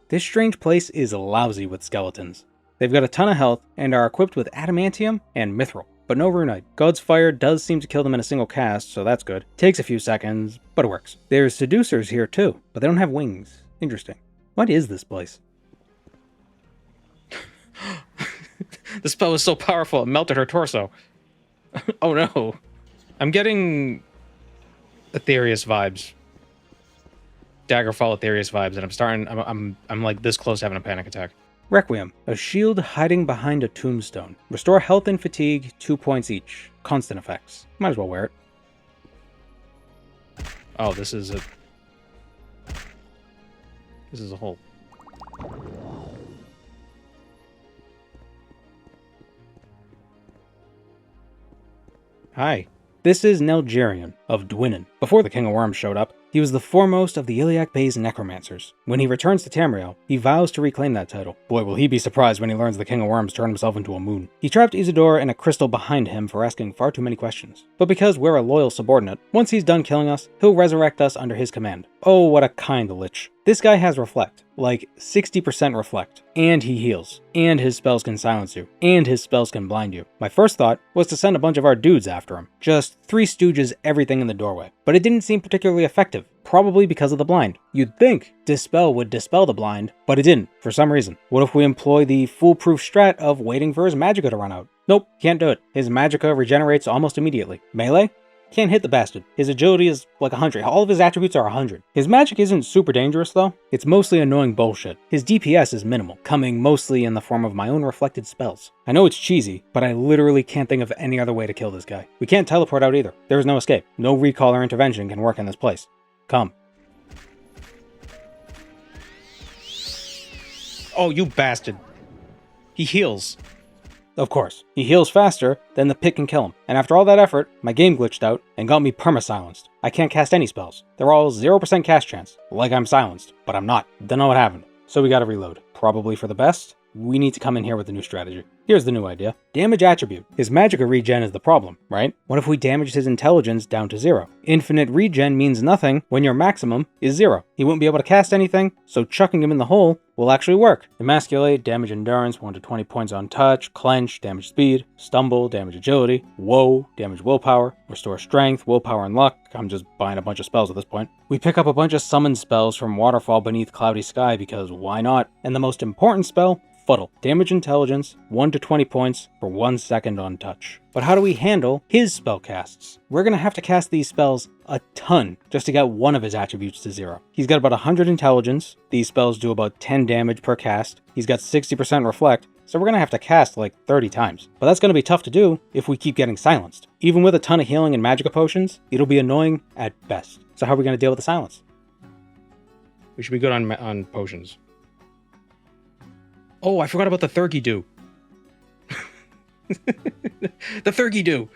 [SPEAKER 3] This strange place is lousy with skeletons. They've got a ton of health and are equipped with adamantium and mithril, but no runite. God's fire does seem to kill them in a single cast, so that's good. Takes a few seconds, but it works. There's seducers here too, but they don't have wings. Interesting. What is this place? The spell was so powerful it melted her torso. Oh no. I'm getting Aetherius vibes. Daggerfall Aetherius vibes, and I'm like this close to having a panic attack. Requiem, a shield hiding behind a tombstone. Restore health and fatigue, 2 points each. Constant effects. Might as well wear it. Oh, this is a hole. Hi. This is Nelgerion of Dwynnon. Before the King of Worms showed up, he was the foremost of the Iliac Bay's necromancers. When he returns to Tamriel, he vows to reclaim that title. Boy, will he be surprised when he learns the King of Worms turned himself into a moon. He trapped Isidora in a crystal behind him for asking far too many questions. But because we're a loyal subordinate, once he's done killing us, he'll resurrect us under his command. Oh, what a kind lich. This guy has Reflect, like 60% Reflect, and he heals, and his spells can silence you, and his spells can blind you. My first thought was to send a bunch of our dudes after him, just Three Stooges everything in the doorway, but it didn't seem particularly effective, probably because of the blind. You'd think Dispel would dispel the blind, but it didn't, for some reason. What if we employ the foolproof strat of waiting for his magicka to run out? Nope, can't do it. His magicka regenerates almost immediately. Melee? Can't hit the bastard. His agility is like 100. All of his attributes are 100. His magic isn't super dangerous though. It's mostly annoying bullshit. His DPS is minimal, coming mostly in the form of my own reflected spells. I know it's cheesy, but I literally can't think of any other way to kill this guy. We can't teleport out either. There is no escape. No recall or intervention can work in this place. Come. Oh, you bastard. He heals. Of course, he heals faster than the pit can kill him, and after all that effort, my game glitched out and got me perma-silenced. I can't cast any spells. They're all 0% cast chance, like I'm silenced, but I'm not. Don't know what happened. So we gotta reload. Probably for the best. We need to come in here with a new strategy. Here's the new idea. Damage attribute. His magicka regen is the problem, right? What if we damaged his intelligence down to 0? Infinite regen means nothing when your maximum is 0. He won't be able to cast anything, so chucking him in the hole will actually work. Emasculate, damage endurance, 1 to 20 points on touch, clench, damage speed, stumble, damage agility, woe, damage willpower, restore strength, willpower, and luck. I'm just buying a bunch of spells at this point. We pick up a bunch of summon spells from Waterfall Beneath Cloudy Sky because why not? And the most important spell, Fuddle. Damage intelligence, 1 to 20 points for 1 second on touch. But how do we handle his spell casts? We're gonna have to cast these spells a ton just to get one of his attributes to 0. He's got about 100 intelligence. These spells do about 10 damage per cast. He's got 60% reflect, so we're gonna have to cast like 30 times. But that's gonna be tough to do if we keep getting silenced. Even with a ton of healing and magicka potions, it'll be annoying at best. So how are we gonna deal with the silence? We should be good on potions. Oh, I forgot about the Thurgy-Doo. The Thurgy-Doo.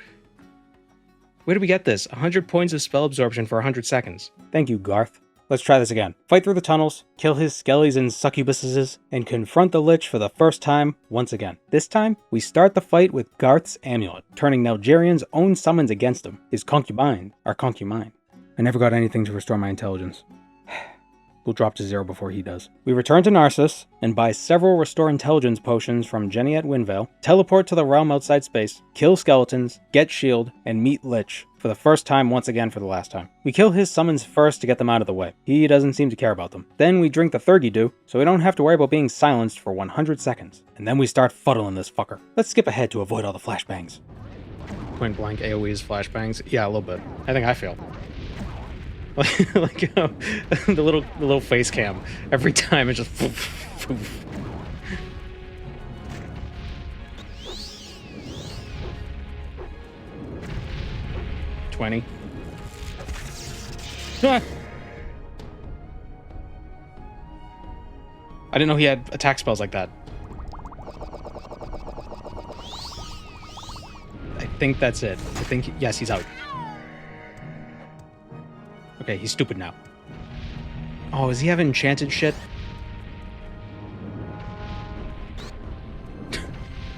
[SPEAKER 1] Where did we get this? 100 points of spell absorption for 100 seconds. Thank you, Garth. Let's try this again. Fight through the tunnels, kill his skellies and succubuses, and confront the Lich for the first time once again. This time, we start the fight with Garth's amulet, turning Nalgerian's own summons against him, his concubine, our concubine. I never got anything to restore my intelligence. We'll drop to 0 before he does. We return to Narsis, and buy several Restore Intelligence potions from Jenny at Windvale, teleport to the realm outside space, kill skeletons, get shield, and meet Lich, for the first time once again for the last time. We kill his summons first to get them out of the way. He doesn't seem to care about them. Then we drink the Thurgy Dew, so we don't have to worry about being silenced for 100 seconds. And then we start fuddling this fucker. Let's skip ahead to avoid all the flashbangs. Point blank AoE's flashbangs? Yeah, a little bit. I think I failed. Like the little face cam every time it just 20. I didn't know he had attack spells like that. I think that's it. I think, yes, he's out. Okay, he's stupid now. Oh, does he have enchanted shit?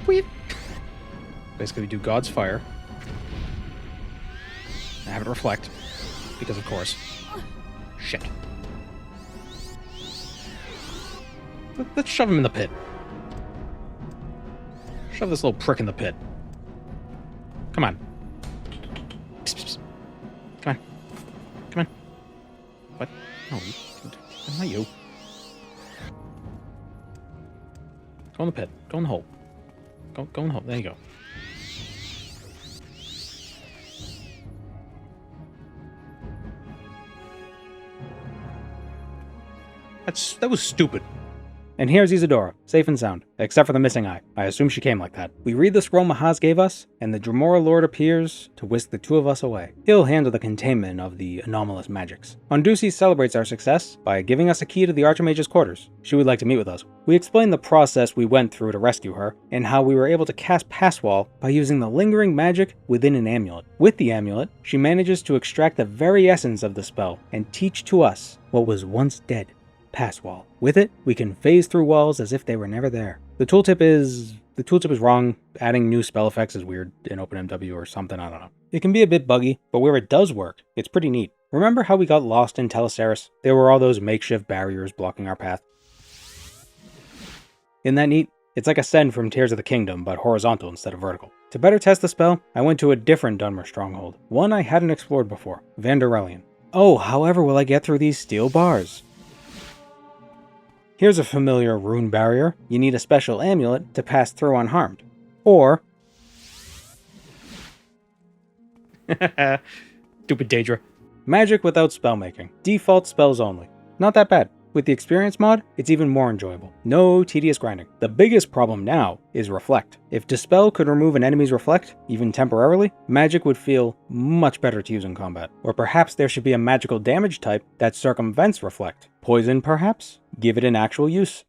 [SPEAKER 1] Weep. Basically, we do God's Fire. I have it reflect. Because of course. Shit. Let's shove him in the pit. Shove this little prick in the pit. Come on. Psst, psst, psst. Come on. Come on. What? No, not you. Go in the pit. Go in the hole. Go in the hole. There you go. That was stupid. And here's Isadora, safe and sound, except for the missing eye. I assume she came like that. We read the scroll Mahaz gave us, and the Dremora Lord appears to whisk the two of us away. He'll handle the containment of the anomalous magics. Ondusi celebrates our success by giving us a key to the Archmage's quarters. She would like to meet with us. We explain the process we went through to rescue her, and how we were able to cast Passwall by using the lingering magic within an amulet. With the amulet, she manages to extract the very essence of the spell, and teach to us what was once dead. Passwall. With it, we can phase through walls as if they were never there. The tooltip is wrong. Adding new spell effects is weird in OpenMW or something, I don't know. It can be a bit buggy, but where it does work, it's pretty neat. Remember how we got lost in Telesaris? There were all those makeshift barriers blocking our path. Isn't that neat? It's like Ascend from Tears of the Kingdom, but horizontal instead of vertical. To better test the spell, I went to a different Dunmer stronghold, one I hadn't explored before, Vanderelion. Oh, however will I get through these steel bars? Here's a familiar rune barrier. You need a special amulet to pass through unharmed. Or... Stupid Daedra. Magic without spellmaking. Default spells only. Not that bad. With the experience mod, it's even more enjoyable. No tedious grinding. The biggest problem now is Reflect. If Dispel could remove an enemy's Reflect, even temporarily, magic would feel much better to use in combat. Or perhaps there should be a magical damage type that circumvents Reflect. Poison, perhaps? Give it an actual use.